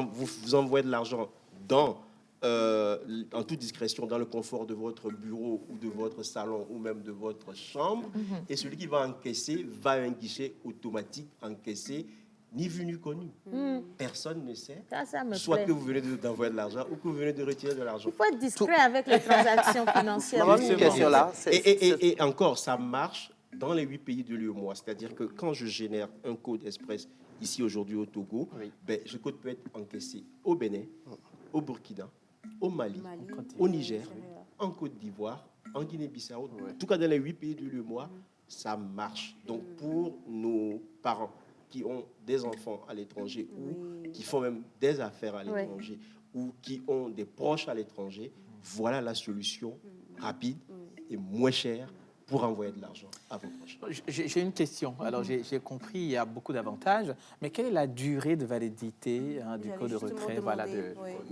envoyez de l'argent en toute discrétion, dans le confort de votre bureau ou de votre salon ou même de votre chambre. Et celui qui va encaisser va à un guichet automatique encaisser, ni vu ni connu. Personne ne sait. Ça me soit plaît. que vous venez d'envoyer de l'argent ou que vous venez de retirer de l'argent. Il faut être discret avec les transactions financières. Et encore, ça marche dans les 8 pays de l'UEMOA. C'est-à-dire que quand je génère un code Express ici aujourd'hui au Togo, ce code peut être encaissé au Bénin, au Burkina, au Mali, au Niger, en Côte d'Ivoire, en Guinée-Bissau. En tout cas, dans les 8 pays de l'UEMOA, ça marche. Donc, pour nos parents qui ont des enfants à l'étranger ou qui font même des affaires à l'étranger ou qui ont des proches à l'étranger, voilà la solution rapide et moins chère pour envoyer de l'argent à vos proches. J'ai une question. Alors, j'ai compris, il y a beaucoup d'avantages, mais quelle est la durée de validité du code de retrait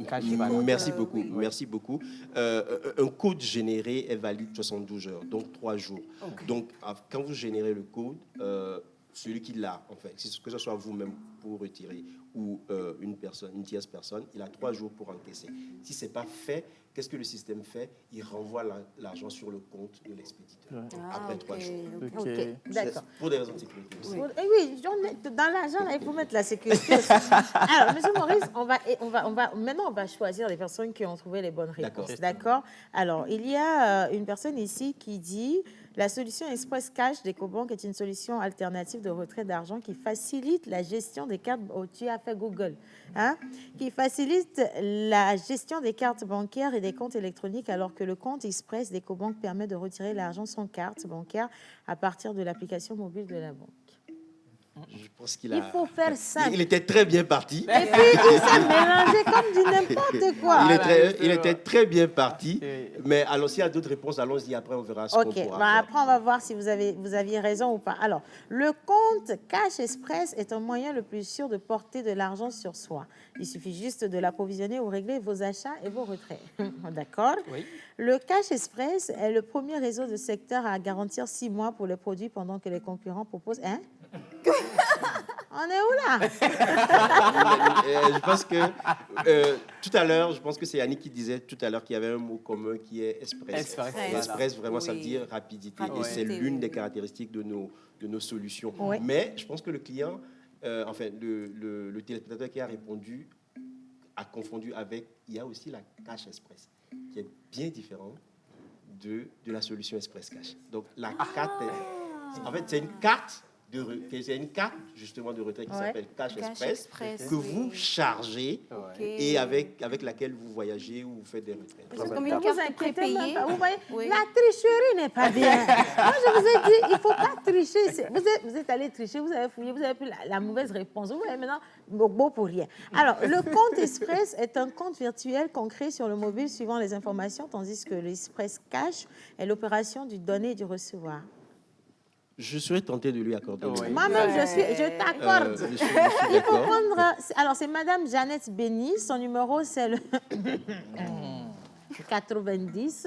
Cash Evalue? Merci beaucoup. Merci beaucoup. Un code généré est valide 72 heures, donc 3 jours. Donc, quand vous générez le code, celui qui l'a, en fait, que ce soit vous-même pour retirer ou une tierce personne, il a 3 jours pour encaisser. Si ce n'est pas fait, qu'est-ce que le système fait? Il renvoie l'argent sur le compte de l'expéditeur après 3 jours. Okay. D'accord. Pour des raisons de sécurité aussi. Oui, dans l'argent, il faut mettre la sécurité aussi. Alors, M. Maurice, maintenant, on va choisir les personnes qui ont trouvé les bonnes réponses. D'accord. Alors, il y a une personne ici qui dit... La solution Express Cash d'Ecobank est une solution alternative de retrait d'argent qui facilite la gestion des cartes. Oh, tu as fait Google, hein? Qui facilite la gestion des cartes bancaires et des comptes électroniques, alors que le compte Express d'Ecobank permet de retirer l'argent sans carte bancaire à partir de l'application mobile de la banque. Je pense Il faut faire simple. Il était très bien parti. Et puis, il s'est mélangé comme du n'importe quoi. Il était très bien parti. Mais alors, s'il y a d'autres réponses, allons-y. Après, on verra ce qu'on pourra faire. Après, on va voir si vous aviez raison ou pas. Alors, le compte Cash Express est un moyen le plus sûr de porter de l'argent sur soi. Il suffit juste de l'approvisionner ou régler vos achats et vos retraits. D'accord? Oui. Le Cash Express est le premier réseau de secteur à garantir 6 mois pour les produits pendant que les concurrents proposent... Hein? On est où là? Je pense que tout à l'heure, je pense que c'est Yannick qui disait tout à l'heure qu'il y avait un mot commun qui est express. Express, vraiment, ça veut dire rapidité. Et c'est l'une des caractéristiques de nos solutions. Ouais. Mais je pense que le client, le téléspectateur qui a répondu a confondu avec, il y a aussi la Cash Express, qui est bien différente de la solution Express Cash. Donc la carte, en fait, c'est une carte. C'est une carte justement de retrait qui s'appelle Cash Express que vous chargez et avec laquelle vous voyagez ou vous faites des retraits. C'est comme une carte prépayée. Vous voyez, la tricherie n'est pas bien. Moi, je vous ai dit, il ne faut pas tricher. Vous êtes allé tricher, vous avez fouillé, vous avez pris la mauvaise réponse. Vous voyez maintenant, beau pour rien. Alors, le compte Express est un compte virtuel qu'on crée sur le mobile suivant les informations, tandis que l'Express Cash est l'opération du donner et du recevoir. Je serais tenté de lui accorder. Moi-même, je t'accorde. Il faut prendre... Alors, c'est Madame Jeannette Béni. Son numéro, c'est le 90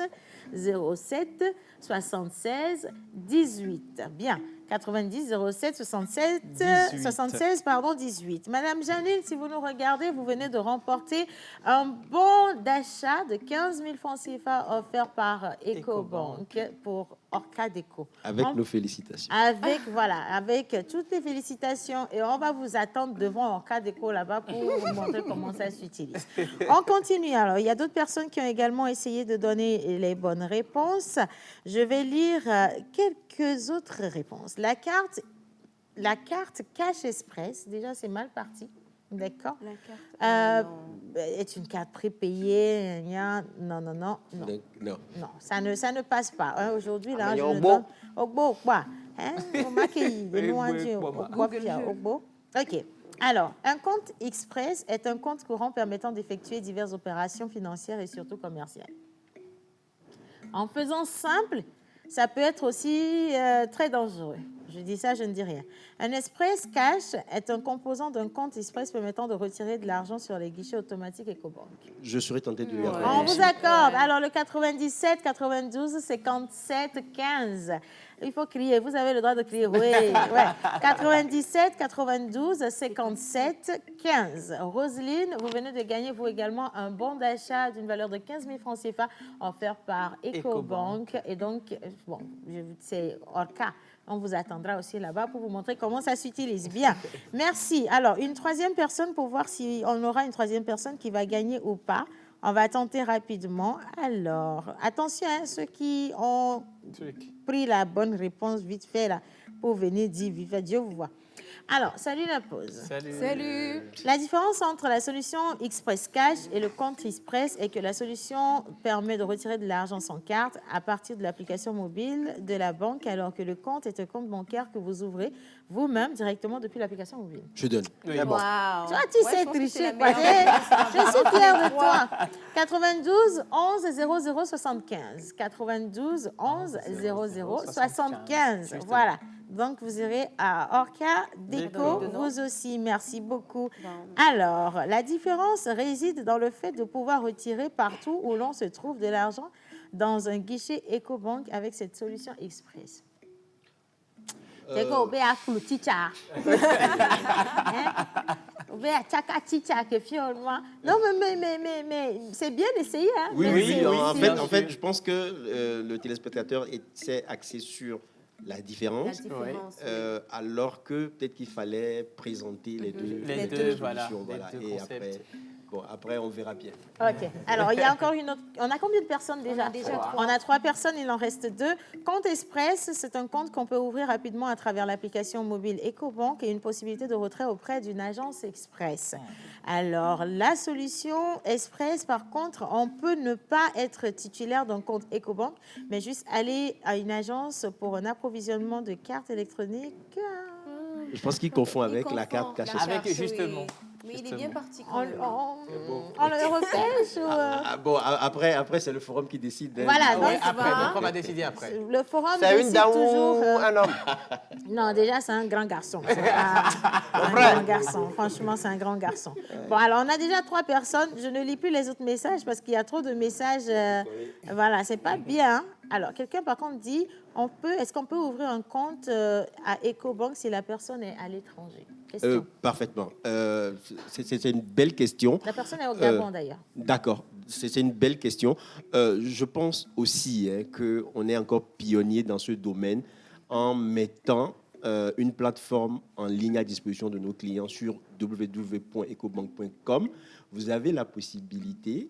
07 76 18. Bien. 90 07 76 18. Madame Janine, si vous nous regardez, vous venez de remporter un bon d'achat de 15 000 francs CFA offert par Ecobank pour Orca Déco. Avec nos félicitations. Avec toutes les félicitations. Et on va vous attendre devant Orca Déco là-bas pour vous montrer comment ça s'utilise. On continue. Alors, il y a d'autres personnes qui ont également essayé de donner les bonnes réponses. Je vais lire quelques autres réponses. La carte Cash Express, déjà, c'est mal parti. D'accord. La carte est une carte prépayée. Non, ça ne passe pas. Hein, aujourd'hui, là, je le donne. Ogbo, quoi? OK. Alors, un compte Express est un compte courant permettant d'effectuer diverses opérations financières et surtout commerciales. En faisant simple, ça peut être aussi très dangereux. Je dis ça, je ne dis rien. Un Express Cash est un composant d'un compte Express permettant de retirer de l'argent sur les guichets automatiques Ecobank. Je serais tenté de lui accorder. On vous accorde. Alors, le 97 92 57 15. Il faut crier. Vous avez le droit de crier. Oui. 97 92 57 15. Roselyne, vous venez de gagner, vous également, un bon d'achat d'une valeur de 15 000 francs CFA offert par Ecobank. Et donc, bon, c'est Orca. On vous attendra aussi là-bas pour vous montrer comment ça s'utilise. Bien, merci. Alors, une troisième personne pour voir si on aura une troisième personne qui va gagner ou pas. On va tenter rapidement. Alors, attention, hein, ceux qui ont pris la bonne réponse vite fait là, pour venir dire vive Dieu vous voit. Alors, salut la pause. Salut. La différence entre la solution Express Cash et le compte Express est que la solution permet de retirer de l'argent sans carte à partir de l'application mobile de la banque, alors que le compte est un compte bancaire que vous ouvrez vous-même directement depuis l'application mobile. Je donne. Oui. Wow. Toi, tu sais tricher. Je suis fière de toi. 92 11 00 75. 92 11 00 75. Voilà. Donc, vous irez à Orca Déco, vous aussi. Merci beaucoup. Alors, la différence réside dans le fait de pouvoir retirer partout où l'on se trouve de l'argent dans un guichet Ecobank avec cette solution Express. Non, mais c'est bien d'essayer. Hein, Oui, mais oui, c'est- en fait, je pense que le téléspectateur s'est axé sur la différence, alors que peut-être qu'il fallait présenter les deux solutions, voilà. voilà. Les deux Et concepts. après, on verra bien. OK. Alors, il y a encore une autre. On a combien de personnes déjà? On a déjà 3. On a 3 personnes, il en reste 2. Compte Express, c'est un compte qu'on peut ouvrir rapidement à travers l'application mobile EcoBank et une possibilité de retrait auprès d'une agence Express. Alors, la solution Express, par contre, on peut ne pas être titulaire d'un compte EcoBank, mais juste aller à une agence pour un approvisionnement de cartes électroniques. Je pense qu'il confond avec la carte cachée. Avec, justement. Mais il est bien parti On, quand même. on le repêche ou, Bon, après, c'est le forum qui décide. Hein. Voilà, donc, Après, donc on va décider après. le forum C'est une décide dame toujours. ou un homme? Non, déjà, c'est un grand garçon. C'est pas un grand garçon. Franchement, c'est un grand garçon. Bon, alors, on a déjà 3 personnes. Je ne lis plus les autres messages parce qu'il y a trop de messages. Voilà, c'est pas bien. Alors, quelqu'un, par contre, dit, est-ce qu'on peut ouvrir un compte à EcoBank si la personne est à l'étranger? Question. Parfaitement. C'est une belle question. La personne est au Gabon, d'ailleurs. D'accord. C'est une belle question. Je pense aussi qu'on est encore pionnier dans ce domaine en mettant une plateforme en ligne à disposition de nos clients sur www.ecobank.com. Vous avez la possibilité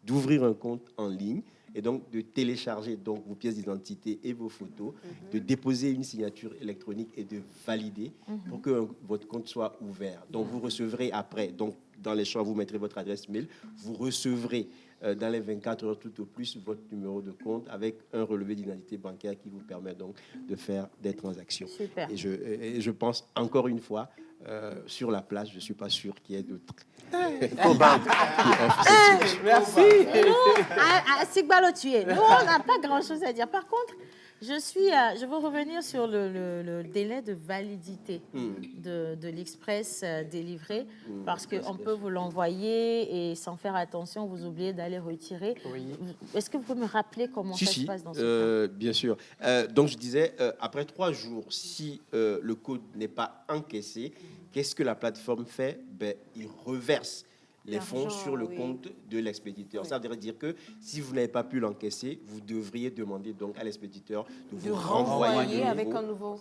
d'ouvrir un compte en ligne et donc de télécharger donc vos pièces d'identité et vos photos, de déposer une signature électronique et de valider pour que votre compte soit ouvert. Donc vous recevrez après, donc dans les champs, vous mettrez votre adresse mail, vous recevrez dans les 24 heures tout au plus votre numéro de compte avec un relevé d'identité bancaire qui vous permet donc de faire des transactions. Super. Et je pense encore une fois, sur la place, je ne suis pas sûr qu'il y ait d'autres banques qui offrent cette solution. Merci. À Sigbalo, tu es. Nous, on n'a pas grand-chose à dire. Par contre, je veux revenir sur le délai de validité de l'Express délivré, parce qu'on peut vous l'envoyer et sans faire attention, vous oubliez d'aller retirer. Oui. Est-ce que vous pouvez me rappeler comment ça se passe dans ce cas? Bien sûr. Donc, je disais, après 3 jours, si le code n'est pas encaissé, qu'est-ce que la plateforme fait? Il reverse les fonds sur le compte de l'expéditeur. Ça veut dire que si vous n'avez pas pu l'encaisser, vous devriez demander donc à l'expéditeur de vous renvoyer avec un autre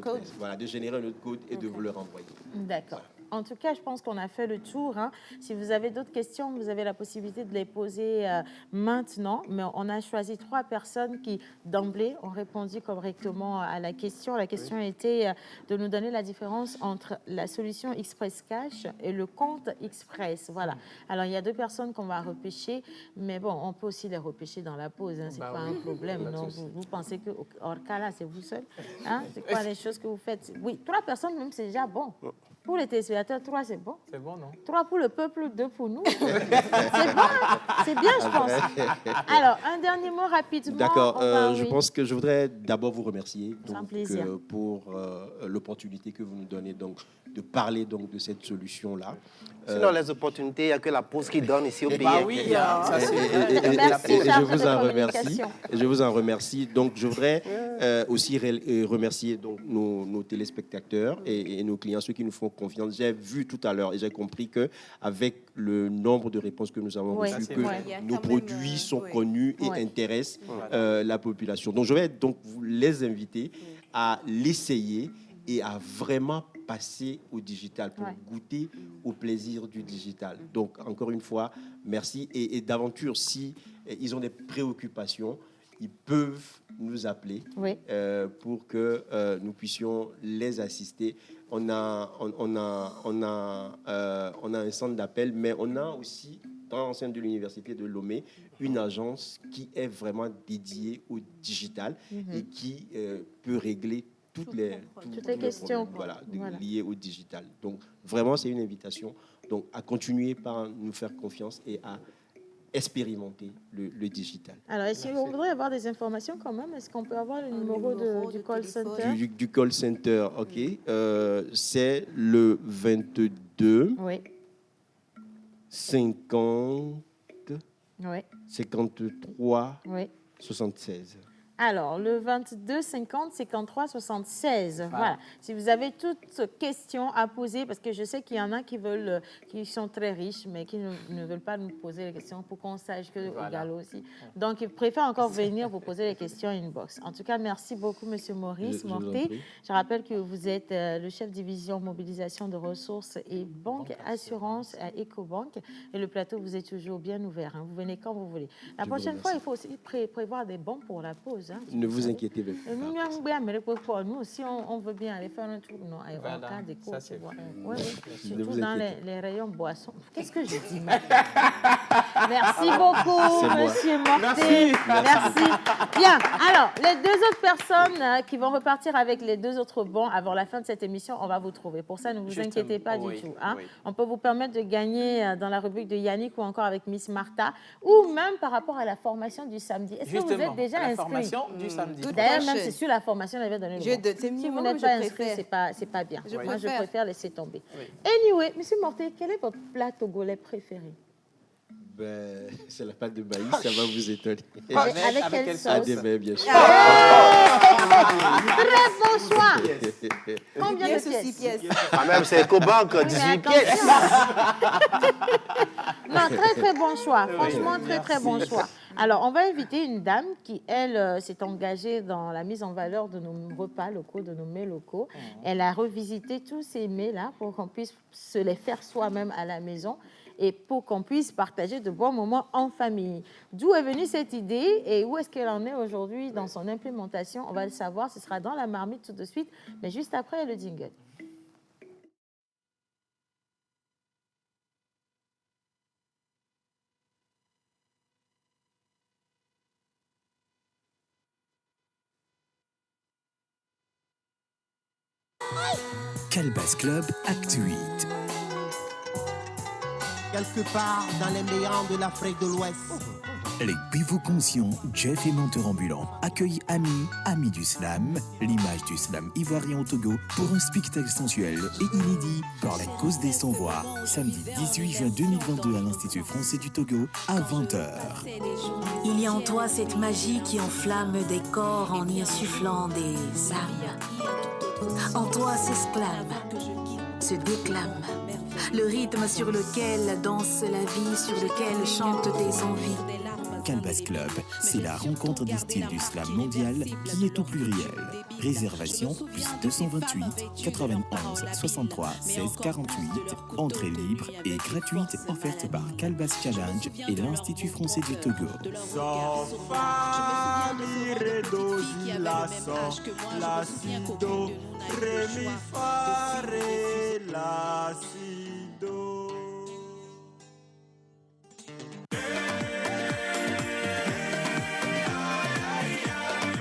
code. Voilà, de générer un autre code et de vous le renvoyer. D'accord. En tout cas, je pense qu'on a fait le tour. Hein. Si vous avez d'autres questions, vous avez la possibilité de les poser maintenant. Mais on a choisi 3 personnes qui, d'emblée, ont répondu correctement à la question. La question était de nous donner la différence entre la solution Express Cash et le compte Express. Voilà. Alors, il y a 2 personnes qu'on va repêcher. Mais bon, on peut aussi les repêcher dans la pause. Hein. Ce n'est pas un problème. Non, vous pensez que hors cas là, c'est vous seul? Hein? C'est quoi les choses que vous faites? Oui, 3 personnes, même, c'est déjà bon. Pour les téléspectateurs, 3, c'est bon. C'est bon, non? 3 pour le peuple, 2 pour nous. C'est bon, hein? C'est bien, je pense. Alors, un dernier mot rapidement. D'accord. Je pense que je voudrais d'abord vous remercier donc, pour l'opportunité que vous nous donnez donc, de parler donc, de cette solution-là. Sinon, les opportunités, il n'y a que la pause qui donne ici au pays. Oui, ça c'est Merci, et je chargé vous de en communication. remercie. Je vous en remercie. Donc, je voudrais aussi remercier donc, nos téléspectateurs et nos clients, ceux qui nous font confiance. J'ai vu tout à l'heure et j'ai compris qu'avec le nombre de réponses que nous avons reçues, que nos produits sont connus et intéressent la population. Donc, je vais donc vous les inviter à l'essayer et à vraiment passer au digital, pour goûter au plaisir du digital. Donc, encore une fois, merci. Et d'aventure, si ils ont des préoccupations, ils peuvent nous appeler pour que nous puissions les assister. On a un centre d'appel, mais on a aussi, dans l'enceinte de l'Université de Lomé, une agence qui est vraiment dédiée au digital et qui peut régler toutes les questions liées au digital. Donc, vraiment, c'est une invitation donc, à continuer par nous faire confiance et à expérimenter le digital. Alors, si on voudrait avoir des informations quand même, est-ce qu'on peut avoir le numéro du call center? Du call center, OK. C'est le 22 50 53 76. Alors, le 22 50 53 76. Voilà. Si vous avez toutes questions à poser, parce que je sais qu'il y en a qui sont très riches, mais qui ne veulent pas nous poser les questions pour qu'on sache que au galop aussi. Donc, ils préfèrent encore venir vous poser les questions inbox. En tout cas, merci beaucoup, Monsieur Maurice Morté. Je rappelle que vous êtes le chef division mobilisation de ressources et banque assurance à Ecobank. Et le plateau vous est toujours bien ouvert. Hein. Vous venez quand vous voulez. La prochaine fois, il faut aussi prévoir des bons pour la pause. Hein, ne vous inquiétez pas. Nous aussi, on veut bien aller faire un tour en cas de cours. Surtout dans les rayons boissons. Qu'est-ce que je dis maintenant? Merci beaucoup, Monsieur Morté. Merci. Bien. Alors, les deux autres personnes qui vont repartir avec les deux autres bons avant la fin de cette émission, on va vous trouver. Pour ça, ne vous inquiétez pas du tout. Hein. On peut vous permettre de gagner dans la rubrique de Yannick ou encore avec Miss Martha, ou même par rapport à la formation du samedi. Est-ce que vous êtes déjà inscrit? Du samedi. D'ailleurs, même c'est sur la formation, on avait donné le bon. Si vous n'êtes pas inscrit, c'est pas bien. Moi, je préfère laisser tomber. Anyway, Monsieur Morté, quel est votre plat togolais préféré? C'est la pâte de maïs, ça va vous étonner. Avec quelle sauce? Bien sûr. Très bon choix. Combien de pièces? Quand même, c'est Ecobank, 18 pièces. Non, très bon choix. Franchement, très bon choix. Alors, on va inviter une dame qui, elle, s'est engagée dans la mise en valeur de nos repas locaux, de nos mets locaux. Elle a revisité tous ces mets-là pour qu'on puisse se les faire soi-même à la maison et pour qu'on puisse partager de bons moments en famille. D'où est venue cette idée et où est-ce qu'elle en est aujourd'hui dans son implémentation? On va le savoir, ce sera dans la marmite tout de suite, mais juste après le jingle. Calebasse Club Acte 8. Quelque part dans les méandres de l'Afrique de l'Ouest. Les pivots conscients, Jeff et menteur ambulant, accueillent amis du slam, l'image du slam ivoirien au Togo, pour un spectacle sensuel et inédit par la cause des sans-voix, samedi 18 juin 2022 à l'Institut français du Togo à 20h. Il y a en toi cette magie qui enflamme des corps en y insufflant des âmes. En toi s'exclame, se déclame, le rythme sur lequel danse la vie, sur lequel chantent tes envies. Calebasse Club, c'est la rencontre des styles du slam mondial qui est au pluriel. Réservation plus 228 91 63 16 48. Entrée libre et gratuite offerte par Calebasse Challenge et l'Institut français du Togo.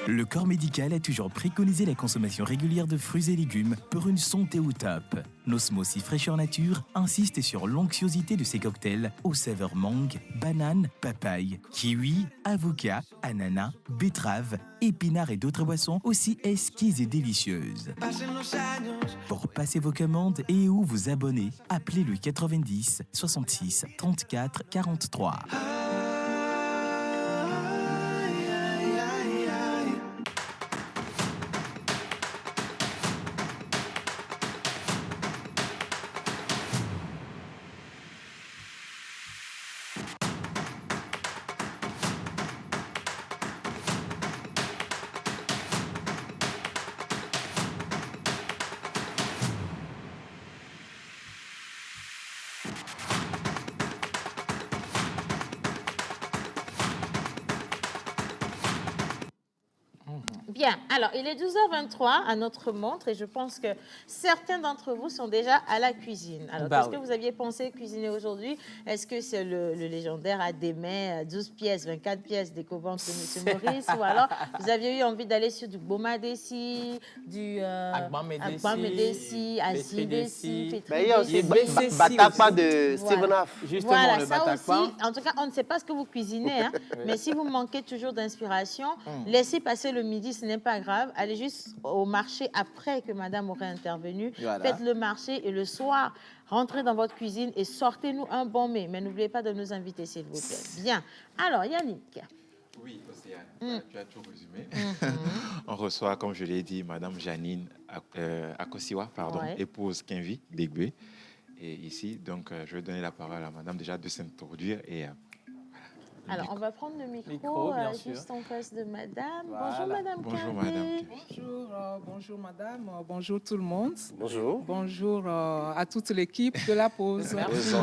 Le corps médical a toujours préconisé la consommation régulière de fruits et légumes pour une santé au top. Nosmosis Fraîcheur Nature insiste sur l'onctuosité de ces cocktails aux saveurs mangue, banane, papaye, kiwi, avocat, ananas, betterave, épinards et d'autres boissons aussi exquises et délicieuses. Pour passer vos commandes et ou vous abonner, appelez le 90 66 34 43. Bien, alors il est 12h23 à notre montre et je pense que certains d'entre vous sont déjà à la cuisine. Alors, qu'est-ce que vous aviez pensé cuisiner aujourd'hui? Est-ce que c'est le légendaire Adémé, 12 pièces, 24 pièces d'Ecobank de M. Maurice ou alors vous aviez eu envie d'aller sur du Bomadessi, du Agbamedessi, Asidessi, Mais il y a aussi Batakpa de Stevenaf. Justement, voilà, le Batakpa. En tout cas, on ne sait pas ce que vous cuisinez, hein, mais si vous manquez toujours d'inspiration, laissez passer le midi, ce n'est pas grave. Allez juste au marché après que madame aurait intervenu. Voilà. Faites le marché et le soir, rentrez dans votre cuisine et sortez-nous un bon mets. Mais n'oubliez pas de nous inviter, s'il vous plaît. Bien. Alors, Yannick. Oui, Océane, tu as tout résumé. On reçoit, comme je l'ai dit, Madame Janine Akosiwa, épouse Kenvi Degbe. Et ici, donc, je vais donner la parole à Madame déjà de s'introduire et... Alors, on va prendre le micro juste en face de Madame. Voilà. Bonjour, Madame. Bonjour, Madame. Bonjour, Madame. Bonjour, tout le monde. Bonjour. Bonjour à toute l'équipe de la pause. Merci.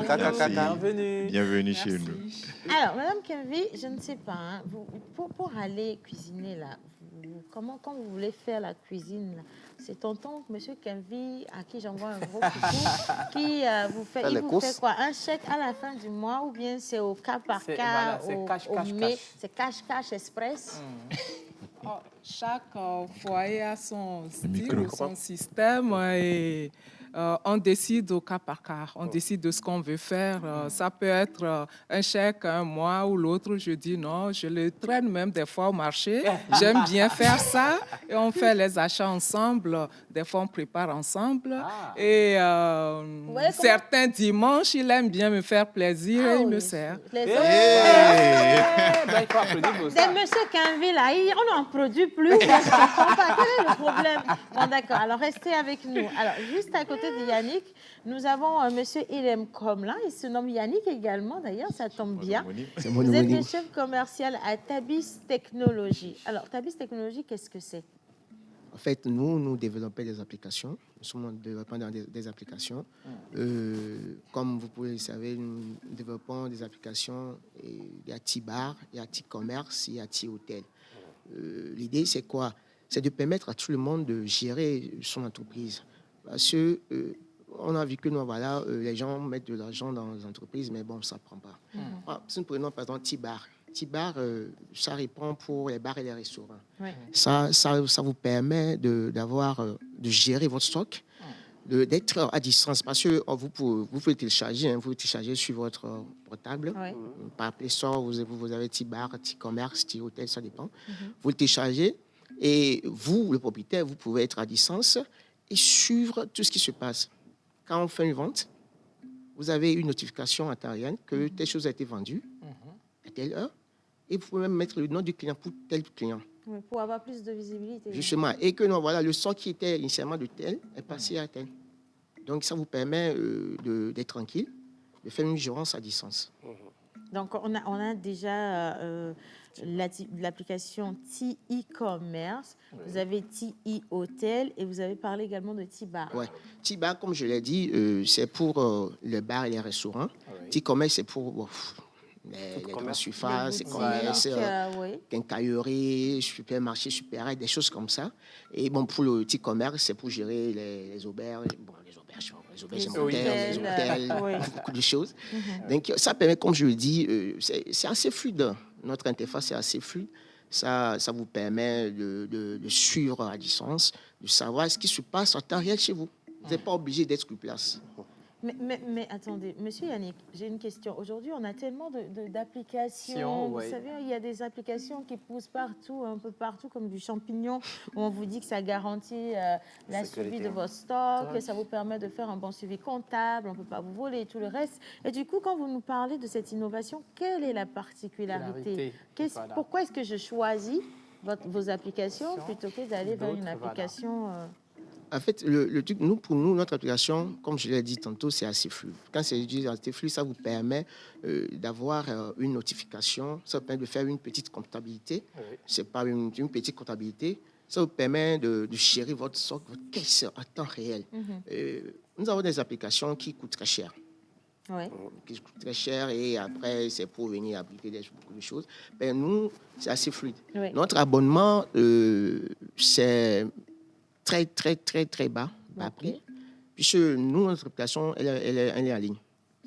Bienvenue chez nous. Alors, Madame Kenvi, je ne sais pas, hein, pour aller cuisiner, là, quand vous voulez faire la cuisine, là, c'est tonton, Monsieur Kenvi, à qui j'envoie un gros coucou, qui vous fait, il vous fait quoi? Un chèque à la fin du mois ou bien c'est au cas par cas, c'est cash express? Chaque foyer a son style, son système et on décide au cas par cas. On décide de ce qu'on veut faire. Ça peut être un chèque un mois ou l'autre. Je dis non, je le traîne même des fois au marché. J'aime bien faire ça. Et on fait les achats ensemble. Des fois, on prépare ensemble. Et certains dimanches, il aime bien me faire plaisir et il me sert. Monsieur Kenvi, là, on n'en produit plus. Je ne comprends pas. Quel est le problème? Bon, d'accord. Alors, restez avec nous. Alors, juste à côté de Yannick, nous avons Monsieur Ilem Komla. Il se nomme Yannick également, d'ailleurs, ça tombe bien. Vous êtes le chef commercial à Tabis Technologies. Alors, Tabis Technologies, qu'est-ce que c'est? En fait, nous développons des applications. Nous sommes développeurs des applications. Comme vous pouvez le savoir, nous développons des applications. Il y a T-Bar, il y a T-Commerce, il y a T-Hôtel. L'idée, c'est quoi? C'est de permettre à tout le monde de gérer son entreprise. Parce que on a vu que les gens mettent de l'argent dans les entreprises, mais bon, ça ne prend pas. Si nous prenons par exemple T-Bar. T-Bar, ça répond pour les bars et les restaurants. Ouais. Ça vous permet de gérer votre stock, d'être à distance. Parce que vous pouvez télécharger, vous télécharger sur votre portable. Ouais. Par Play Store, vous avez T-Bar, T-Commerce, T-Hôtel, ça dépend. Vous le téléchargez et vous, le propriétaire, vous pouvez être à distance et suivre tout ce qui se passe. Quand on fait une vente, vous avez une notification en temps réel que telle chose a été vendue à telle heure. Et vous pouvez même mettre le nom du client pour tel client. Oui, pour avoir plus de visibilité. Justement. Et que le stock qui était initialement de tel est passé à tel. Donc, ça vous permet d'être tranquille, de faire une gérance à distance. Donc, on a déjà l'application T-E-Commerce, vous avez T-E-Hôtel et vous avez parlé également de T-Bar. Oui, T-Bar, comme je l'ai dit, c'est pour les bars et les restaurants. T-Commerce, c'est pour... les grandes surfaces, les commerces, quincailleries, supermarchés, super, des choses comme ça. Et bon, pour le petit commerce, c'est pour gérer les auberges, les hôtels, beaucoup de choses. Donc, ça permet, comme je le dis, c'est assez fluide. Notre interface est assez fluide. Ça vous permet de suivre à distance, de savoir ce qui se passe en temps réel chez vous. Vous n'êtes pas obligé d'être sur place. Mais attendez, Monsieur Yannick, j'ai une question. Aujourd'hui, on a tellement d'applications. Vous savez, il y a des applications qui poussent partout, un peu partout, comme du champignon, où on vous dit que ça garantit la suivi de votre stock, que ça vous permet de faire un bon suivi comptable, on ne peut pas vous voler et tout le reste. Et du coup, quand vous nous parlez de cette innovation, quelle est la particularité? Pourquoi est-ce que je choisis vos applications plutôt que d'aller vers une application... En fait, le truc, pour nous, notre application, comme je l'ai dit tantôt, c'est assez fluide. Quand c'est assez fluide, ça vous permet d'avoir une notification, ça vous permet de faire une petite comptabilité. C'est pas une petite comptabilité. Ça vous permet de gérer votre stock, votre caisse en temps réel. Nous avons des applications qui coûtent très cher. Qui coûtent très cher et après, c'est pour venir appliquer beaucoup de choses. Mais nous, c'est assez fluide. Notre abonnement, c'est... très bas prix, puisque nous, notre application, elle est en ligne.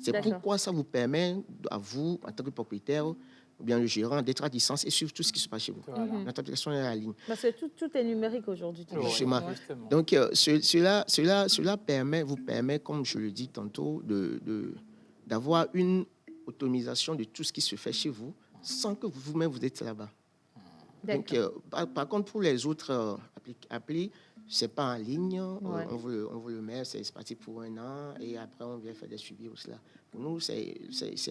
C'est pourquoi ça vous permet, à vous, en tant que propriétaire, ou bien le gérant, d'être à distance et suivre tout ce qui se passe chez vous. Notre application est en ligne. Parce que tout est numérique aujourd'hui. Donc, cela vous permet, comme je le dis tantôt, d'avoir une automatisation de tout ce qui se fait chez vous, sans que vous-même vous êtes là-bas. Donc, par contre, pour les autres applis, C'est pas en ligne, Ouais. on vous le met, c'est parti pour 1 an et après on vient faire des suivis ou cela. Pour nous, c'est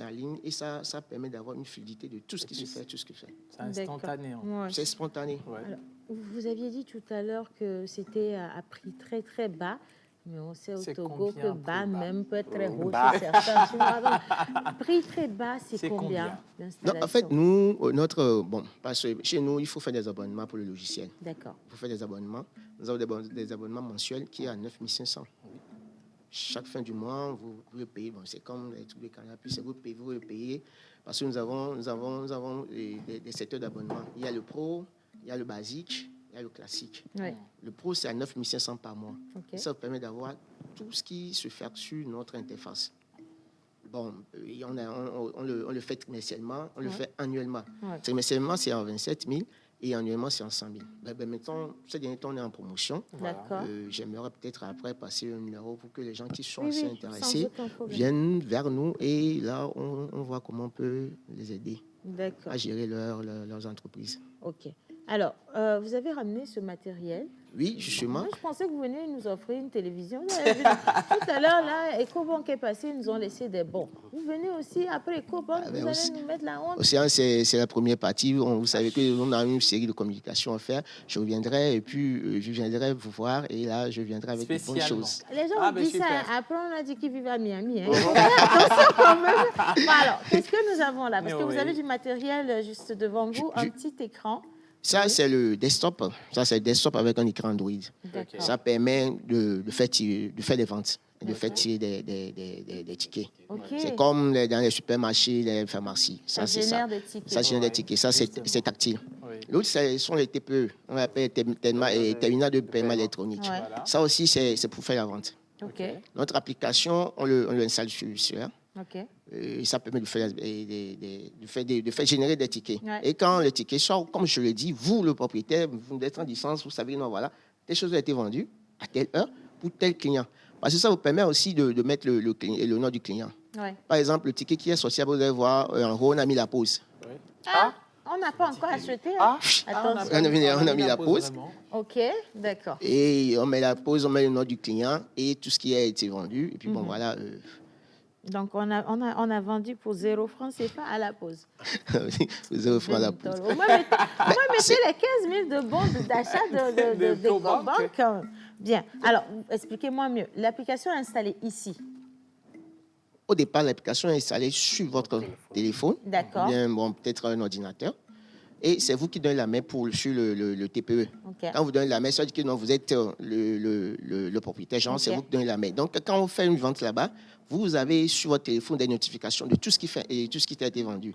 en ligne et ça permet d'avoir une fluidité de tout ce qui se fait, tout ce qui se fait. C'est instantané. Ouais. C'est spontané. Alors, vous aviez dit tout à l'heure que c'était à prix très très bas, mais on sait au Togo que bas même peut être très haut chez certains. Donc, prix très bas, c'est combien Non, en fait, nous, parce que chez nous, il faut faire des abonnements pour le logiciel. D'accord. Il faut faire des abonnements. Nous avons des abonnements mensuels qui est à 9 500. Chaque fin du mois, vous le payez. Bon, c'est comme les trucs de Canal+, vous le payez parce que nous avons des secteurs d'abonnement. Il y a le pro, il y a le basique, il y a le classique. Ouais. Le pro, c'est à 9 500 par mois. Okay. Ça vous permet d'avoir tout ce qui se fait sur notre interface. Bon, on le fait trimestriellement, on le fait annuellement. Ouais. Trimestriellement, c'est en 27 000 et annuellement, c'est en 100 000. Maintenant, ce dernier temps, on est en promotion. D'accord. J'aimerais peut-être après passer un numéro pour que les gens qui sont Oui, intéressés viennent vers nous et là, on voit comment on peut les aider à gérer leurs entreprises. OK. Alors, vous avez ramené ce matériel. Oui, justement. Moi, je pensais que vous veniez nous offrir une télévision. Tout à l'heure, là, EcoBank est passé, ils nous ont laissé des bons. Vous venez aussi, après EcoBank, vous allez nous mettre la honte. Océan, c'est la première partie. Vous savez qu'on a une série de communications à faire. Je reviendrai et puis je viendrai vous voir et là, je viendrai avec des bonnes choses. Les gens disent ça. Après, on a dit qu'ils vivent à Miami. Hein. Attention quand même. Bon, alors, qu'est-ce que nous avons là? Parce que vous avez du matériel juste devant vous, un petit écran. Ça, c'est le desktop. Ça, c'est le desktop avec un écran Android. Ça permet de faire des ventes, de faire tirer des tickets. C'est comme dans les supermarchés, les pharmacies. Ça génère des tickets. Ça génère des tickets. Ça, c'est tactile. L'autre, ce sont les TPE. On appelle terminal de paiement électronique. Ça aussi, c'est pour faire la vente. Notre application, on l'installe sur là. Et ça permet de faire générer des tickets. Et quand les tickets sortent, comme je le dis, vous, le propriétaire, vous êtes en licence, vous savez, non, voilà, telle chose a été vendue à telle heure pour tel client. Parce que ça vous permet aussi de mettre le nom du client. Par exemple, le ticket qui est sorti, vous allez voir, en haut, on a mis la pause. On n'a pas encore acheté. On a mis la pause. OK, d'accord. Et on met la pause, on met le nom du client et tout ce qui a été vendu. Et puis bon, voilà. Donc, on a vendu pour 0 francs CFA à la pause. 0 francs à la pause. Au moins, mettez les 15 000 de bons d'achat de Bien. Alors, expliquez-moi mieux. L'application est installée ici. Au départ, l'application est installée sur votre téléphone. D'accord. Bien, bon, peut-être un ordinateur. Et c'est vous qui donnez la main sur le TPE. Quand vous donnez la main, ça veut dire que non, vous êtes le propriétaire, genre, c'est vous qui donnez la main. Donc, quand on fait une vente là-bas, vous avez sur votre téléphone des notifications de tout ce qui a été vendu.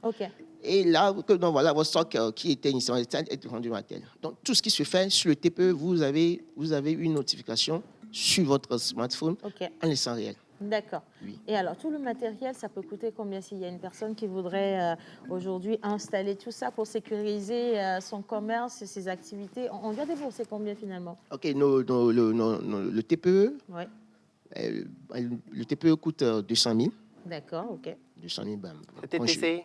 Et là, voilà, votre stock qui était initialement est vendu à tel. Donc, tout ce qui se fait sur le TPE, vous avez une notification sur votre smartphone en laissant réel. D'accord. Oui. Et alors, tout le matériel, ça peut coûter combien s'il y a une personne qui voudrait aujourd'hui installer tout ça pour sécuriser son commerce et ses activités? On vient débourser combien finalement? OK, le TPE, le TPE coûte 200 000. D'accord, OK. 200 000, bam. TTC?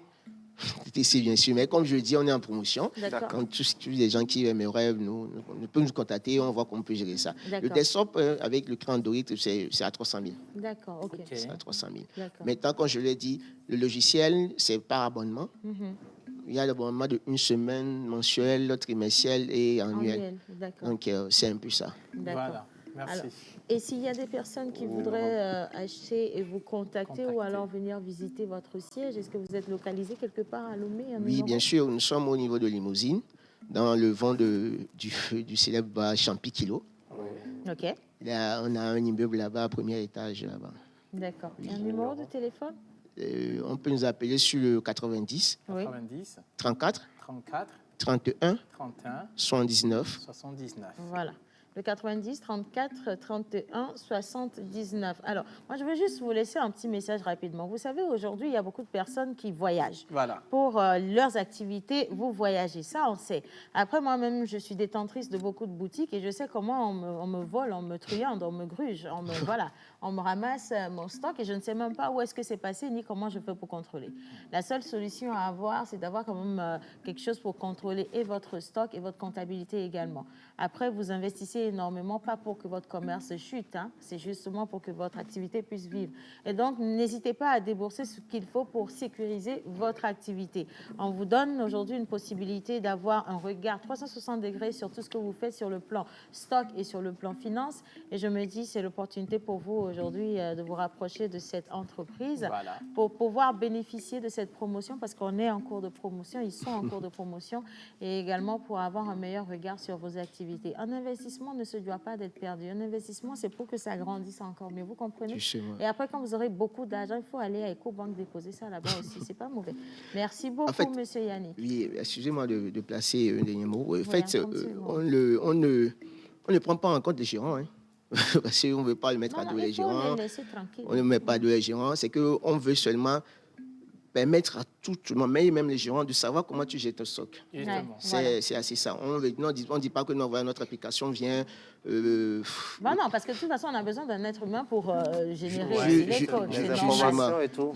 TTC, bien sûr, mais comme je dis, on est en promotion. Quand tous les gens qui aimeraient peuvent nous contacter, on voit comment on peut gérer ça. Le desktop avec le cran Android, c'est à 300 000. D'accord, OK. C'est à 300 000. Maintenant, comme je l'ai dit, le logiciel, c'est par abonnement. Il y a l'abonnement de 1 semaine, mensuel, trimestriel et annuel. Donc, c'est un peu ça. Voilà, merci. Alors, et s'il y a des personnes qui voudraient acheter et vous contacter ou alors venir visiter votre siège, est-ce que vous êtes localisé quelque part à Lomé? Oui, bien sûr. Nous sommes au niveau de Limousine, dans le vent du célèbre bar Champikilo. OK. Là, on a un immeuble là-bas, premier étage là-bas. D'accord. Et un numéro de téléphone? On peut nous appeler sur le 90, 34, 31, 79. Voilà. Le 90 34 31 79. Alors, moi, je veux juste vous laisser un petit message rapidement. Vous savez, aujourd'hui, il y a beaucoup de personnes qui voyagent. Voilà. Pour leurs activités, vous voyagez. Ça, on sait. Après, moi-même, je suis détentrice de beaucoup de boutiques et je sais comment on me vole, on me truande, on me gruge. Voilà. on me ramasse mon stock et je ne sais même pas où est-ce que c'est passé ni comment je fais pour contrôler. La seule solution à avoir, c'est d'avoir quand même quelque chose pour contrôler et votre stock et votre comptabilité également. Après, vous investissez énormément, pas pour que votre commerce chute, hein, c'est justement pour que votre activité puisse vivre. Et donc, n'hésitez pas à débourser ce qu'il faut pour sécuriser votre activité. On vous donne aujourd'hui une possibilité d'avoir un regard 360 degrés sur tout ce que vous faites sur le plan stock et sur le plan finance. Et je me dis, c'est l'opportunité pour vous aujourd'hui de vous rapprocher de cette entreprise pour pouvoir bénéficier de cette promotion parce qu'on est en cours de promotion, ils sont en cours de promotion et également pour avoir un meilleur regard sur vos activités. Un investissement ne se doit pas d'être perdu. Un investissement, c'est pour que ça grandisse encore mieux. Vous comprenez? Et après, quand vous aurez beaucoup d'argent, il faut aller à EcoBank déposer ça là-bas aussi. C'est pas mauvais. Merci beaucoup, en fait, Monsieur Yannick. Oui, excusez-moi de placer un dernier mot. En fait, on ne prend pas en compte les gérants. Hein. Parce qu'on ne veut pas le mettre à dos les gérants. On ne met pas à dos les gérants. C'est qu'on veut seulement permettre à tout le monde, même les gérants, de savoir comment tu gères ton stock. C'est assez ça. On ne dit pas que notre application vient... non, parce que de toute façon, on a besoin d'un être humain pour générer les codes. Les informations et tout.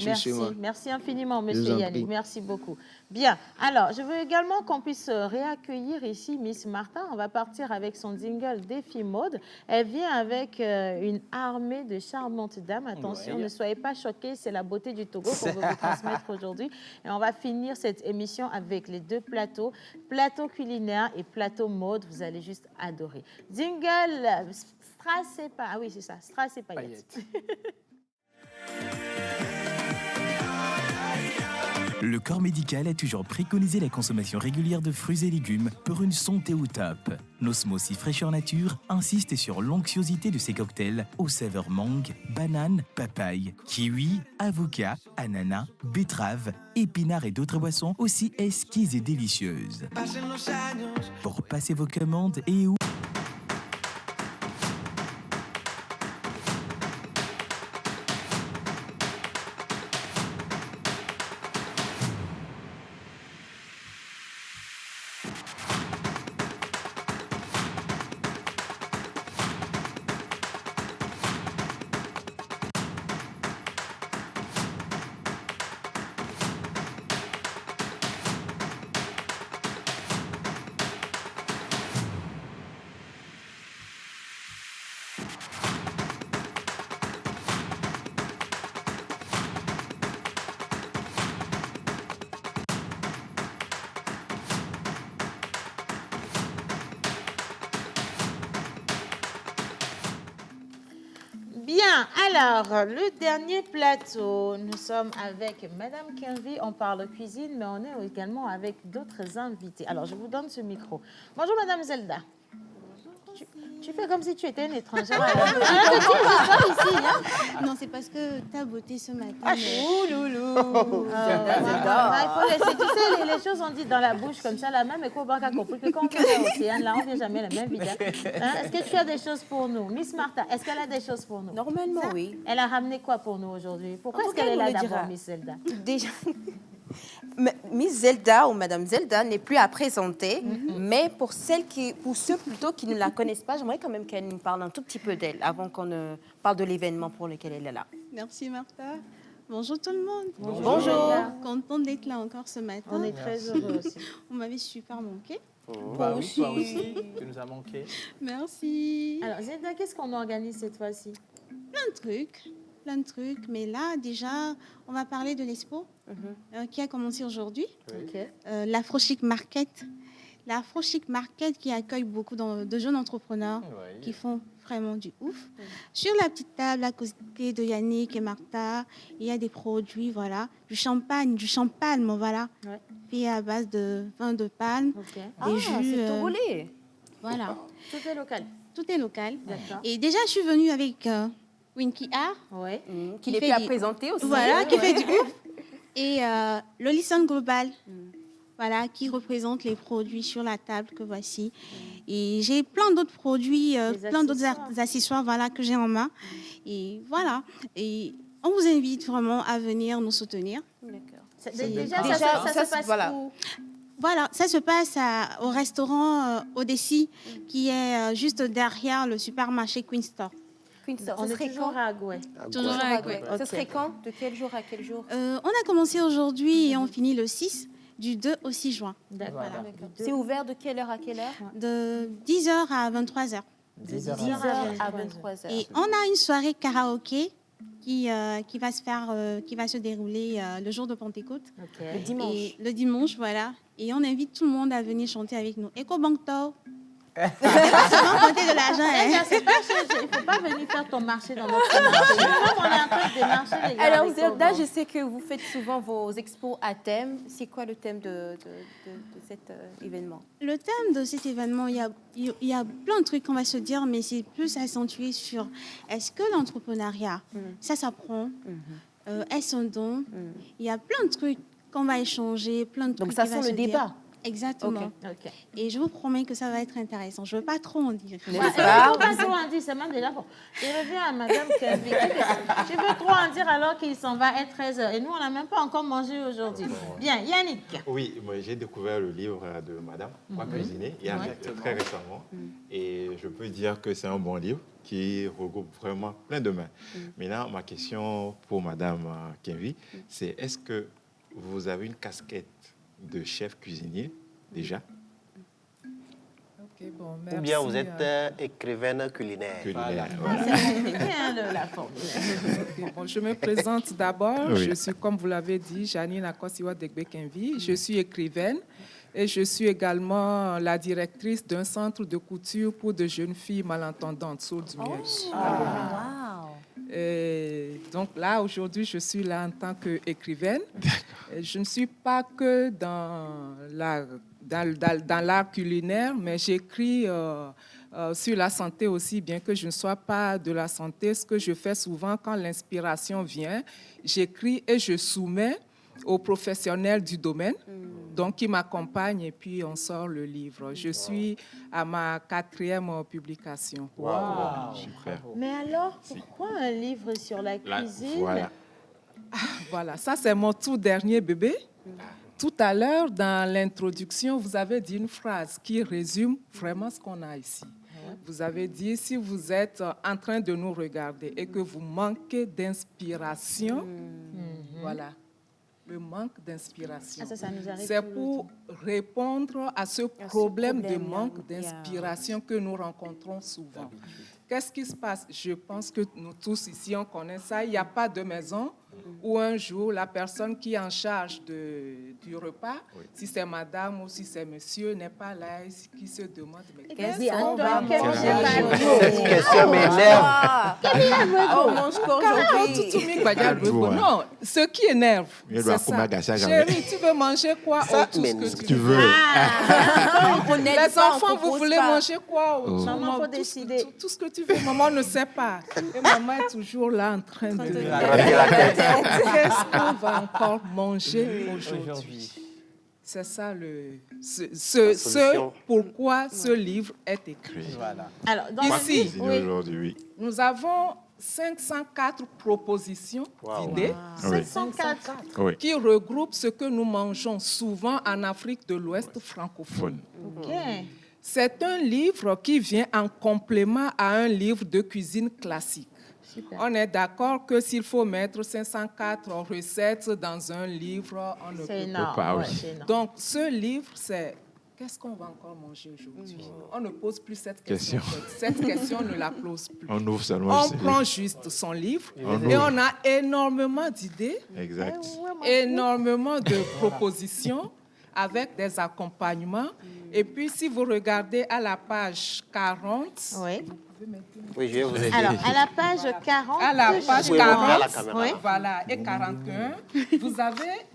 Merci infiniment, Monsieur Yannick. Merci beaucoup. Bien. Alors, je veux également qu'on puisse réaccueillir ici Miss Martha. On va partir avec son jingle Défi Mode. Elle vient avec une armée de charmantes dames. Attention, ne soyez pas choqués. C'est la beauté du Togo qu'on veut vous transmettre aujourd'hui. Et on va finir cette émission avec les deux plateaux, plateau culinaire et plateau mode. Vous allez juste adorer. Jingle Strass et paillettes. Ah oui, c'est ça, Strass et paillettes. Le corps médical a toujours préconisé la consommation régulière de fruits et légumes pour une santé au top. Nos smoothies fraîcheur nature insistent sur l'onctuosité de ces cocktails aux saveurs mangue, banane, papaye, kiwi, avocat, ananas, betterave, épinards et d'autres boissons aussi exquises et délicieuses. Pour passer vos commandes et où Bien, alors, le dernier plateau, nous sommes avec Madame Kenvi, on parle cuisine, mais on est également avec d'autres invités. Alors, je vous donne ce micro. Bonjour Madame Zelda. Tu fais comme si tu étais une étrangère. Ici, hein? Non, c'est parce que ta beauté ce matin. Ah, loulou. Il faut laisser, tu sais, les choses on dit dans la bouche comme ça, la même EcoBank a compris que quand on vient à l'Océane, là, on ne vient jamais la même vidéo. Hein? Est-ce que tu as des choses pour nous? Miss Martha, est-ce qu'elle a des choses pour nous? Normalement, oui. Elle a ramené quoi pour nous aujourd'hui? Pourquoi est-ce qu'elle est là d'abord, Miss Zelda? Déjà... Miss Zelda ou Madame Zelda n'est plus à présenter, mais pour ceux plutôt qui ne la connaissent pas, j'aimerais quand même qu'elle nous parle un tout petit peu d'elle avant qu'on ne parle de l'événement pour lequel elle est là. Merci Martha. Bonjour tout le monde. Bonjour. Contente d'être là encore ce matin. On est très heureux aussi. On m'avait super manqué. Toi aussi, tu nous as manqué. Merci. Alors Zelda, qu'est-ce qu'on organise cette fois-ci? Plein de trucs, mais là déjà, on va parler de l'Expo qui a commencé aujourd'hui. L'Afro-Chic Market. L'Afro-Chic Market qui accueille beaucoup de jeunes entrepreneurs qui font vraiment du ouf. Sur la petite table à côté de Yannick et Martha, il y a des produits, voilà, du champagne, voilà, fait à base de vin de palme, des jus. C'est togolais. Voilà. Tout est local. Tout est local. Et déjà, je suis venue avec Winky R, qui n'est plus à présenter aussi. Voilà, qui fait du ouf. Et le Listen Global, voilà, qui représente les produits sur la table que voici. Et j'ai plein d'autres produits, plein d'autres accessoires, voilà, que j'ai en main. Et voilà. Et on vous invite vraiment à venir nous soutenir. D'accord. Déjà, ça se passe où? Voilà, ça se passe au restaurant Odyssey, qui est juste derrière le supermarché Queen Store. Queenstown. On est toujours à Agoué. Toujours à Agoué. Ce serait quand? De quel jour à quel jour? On a commencé aujourd'hui et on finit le 6, du 2 au 6 juin. D'accord. Voilà. C'est ouvert de quelle heure à quelle heure? De 10h à 23h. 10h à 23h. Et on a une soirée karaoké qui va se dérouler le jour de Pentecôte. Le dimanche. Et le dimanche, voilà. Et on invite tout le monde à venir chanter avec nous. Eko Bankto. Seulement compter de l'argent. Il ne faut pas venir faire ton marché dans notre marché. Nous, on est en train de démarcher les gars. Alors, Zelda, je sais que vous faites souvent vos expos à thème. C'est quoi le thème de cet événement? Le thème de cet événement, il y a plein de trucs qu'on va se dire, mais c'est plus accentué sur est-ce que l'entrepreneuriat, ça s'apprend? Est-ce un don? Il y a plein de trucs qu'on va échanger, plein de trucs. Donc, ça sent le débat. Exactement. Okay. Et je vous promets que ça va être intéressant. Je ne veux pas trop en dire. Il ne faut pas trop en dire, c'est même déjà bon. Je reviens à Madame Kenvi. Je veux trop en dire alors qu'il s'en va être 13h. Et nous, on n'a même pas encore mangé aujourd'hui. Bien, Yannick. Oui, moi j'ai découvert le livre de Madame, Quoi cuisiner, il y a très récemment. Et je peux dire que c'est un bon livre qui regroupe vraiment plein de mains. Maintenant, ma question pour Madame Kenvi, c'est est-ce que vous avez une casquette de chef cuisinier déjà? Okay, bon, merci. Ou bien vous êtes écrivaine culinaire. Culinaire, Bien la formule. Okay, bon, je me présente d'abord. Oui. Je suis, comme vous l'avez dit, Janine Akosiwa Degbe-Kenvi. Je suis écrivaine et je suis également la directrice d'un centre de couture pour de jeunes filles malentendantes, sourdes du miel. Et donc là, aujourd'hui, je suis là en tant qu'écrivaine. Je ne suis pas que dans l'art culinaire, mais j'écris sur la santé aussi, bien que je ne sois pas de la santé. Ce que je fais souvent, quand l'inspiration vient, j'écris et je soumets aux professionnels du domaine, donc qui m'accompagnent, et puis on sort le livre. Je suis à ma 4e publication. Wow. Super. Mais alors, pourquoi un livre sur la cuisine? Voilà, ça c'est mon tout dernier bébé. Tout à l'heure, dans l'introduction, vous avez dit une phrase qui résume vraiment ce qu'on a ici. Vous avez dit, si vous êtes en train de nous regarder et que vous manquez d'inspiration, voilà, le manque d'inspiration. C'est pour répondre à ce problème de manque d'inspiration que nous rencontrons souvent. Qu'est-ce qui se passe? Je pense que nous tous ici, on connaît ça. Il n'y a pas de maison où un jour, la personne qui est en charge du repas, si c'est madame ou si c'est monsieur, n'est pas là et qui se demande mais qu'est-ce qu'on va manger? Cette question m'énerve. On mange quoi aujourd'hui? Non, ce qui énerve, c'est ça. Chérie, tu veux manger quoi? Tout ce que tu veux. Les enfants, vous voulez manger quoi? Maman, il faut décider. Tout ce que tu veux, maman ne sait pas. Et maman est toujours là en train de... Qu'est-ce qu'on va encore manger aujourd'hui? C'est ça pourquoi ce livre est écrit. Voilà. Alors, dans ici, aujourd'hui, nous avons 504 propositions d'idées 504 qui regroupent ce que nous mangeons souvent en Afrique de l'Ouest francophone. C'est un livre qui vient en complément à un livre de cuisine classique. Super. On est d'accord que s'il faut mettre 504 recettes dans un livre, on ne peut pas. Donc, ce livre, c'est qu'est-ce qu'on va encore manger aujourd'hui? On ne pose plus cette question. Cette question ne la pose plus. On ouvre seulement. On prend juste son livre et on a énormément d'idées, énormément de propositions avec des accompagnements. Et puis, si vous regardez à la page 40, oui, je vais vous aider. Alors, à la page 40, à la page 40, voilà, et 41, vous avez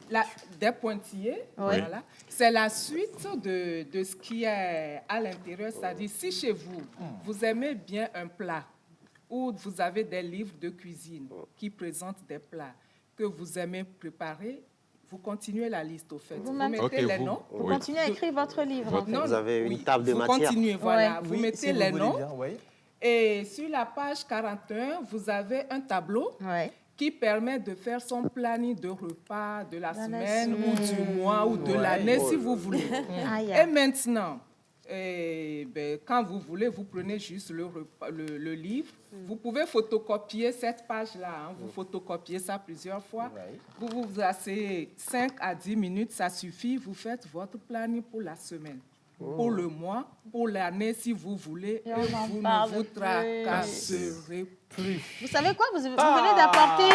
des pointillés. Voilà. C'est la suite de ce qui est à l'intérieur. C'est-à-dire, si chez vous, vous aimez bien un plat, ou vous avez des livres de cuisine qui présentent des plats que vous aimez préparer, vous continuez la liste, au fait. Vous mettez les noms. Vous continuez à écrire votre livre. Non, vous avez une table de matière. Vous continuez, voilà. Vous mettez les noms. Et sur la page 41, vous avez un tableau qui permet de faire son planning de repas de la semaine ou du mois ou de l'année, si vous voulez. Et maintenant, Et quand vous voulez, vous prenez juste le livre. Vous pouvez photocopier cette page-là. Hein. Vous photocopiez ça plusieurs fois. Vous vous asseyez 5 à 10 minutes, ça suffit. Vous faites votre planning pour la semaine, pour le mois, pour l'année, si vous voulez. Et vous ne vous tracasserez plus. Vous savez quoi? Vous venez d'apporter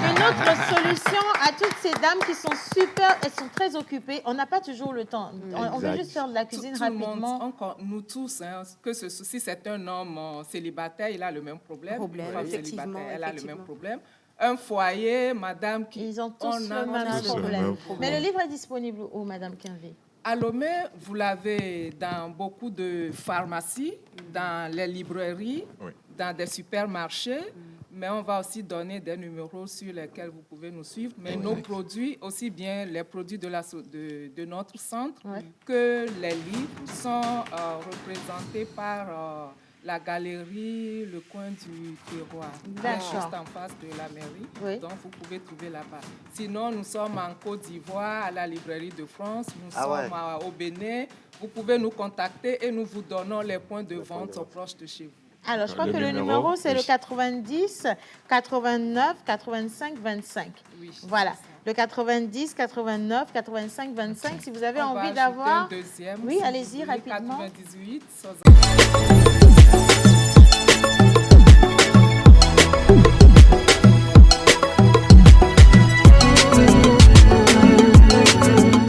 une autre solution à toutes ces dames qui sont super, elles sont très occupées. On n'a pas toujours le temps. On veut juste faire de la cuisine rapidement. Nous tous, hein, si c'est un homme célibataire, il a le même problème. Une femme célibataire, elle a le même problème. Un foyer, madame, ils ont tous le même problème. Mais le livre est disponible où, madame Quinvi? À Lomé, vous l'avez dans beaucoup de pharmacies, dans les librairies, dans des supermarchés, mais on va aussi donner des numéros sur lesquels vous pouvez nous suivre. Mais nos produits, aussi bien les produits de notre centre que les livres, sont représentés par la galerie, le coin du terroir, juste en face de la mairie. Donc, vous pouvez trouver là-bas. Sinon, nous sommes en Côte d'Ivoire, à la librairie de France. Nous sommes au Bénin. Vous pouvez nous contacter et nous vous donnons les points de vente proches de chez vous. Alors, je crois que le numéro, c'est le 90 89 85 25. Oui, voilà. Le 90 89 85 25. Si vous avez envie d'avoir... Oui, allez-y rapidement. 98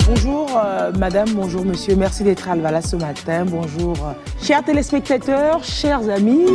Bonjour madame, bonjour monsieur, merci d'être à Alvala ce matin. Bonjour chers téléspectateurs, chers amis.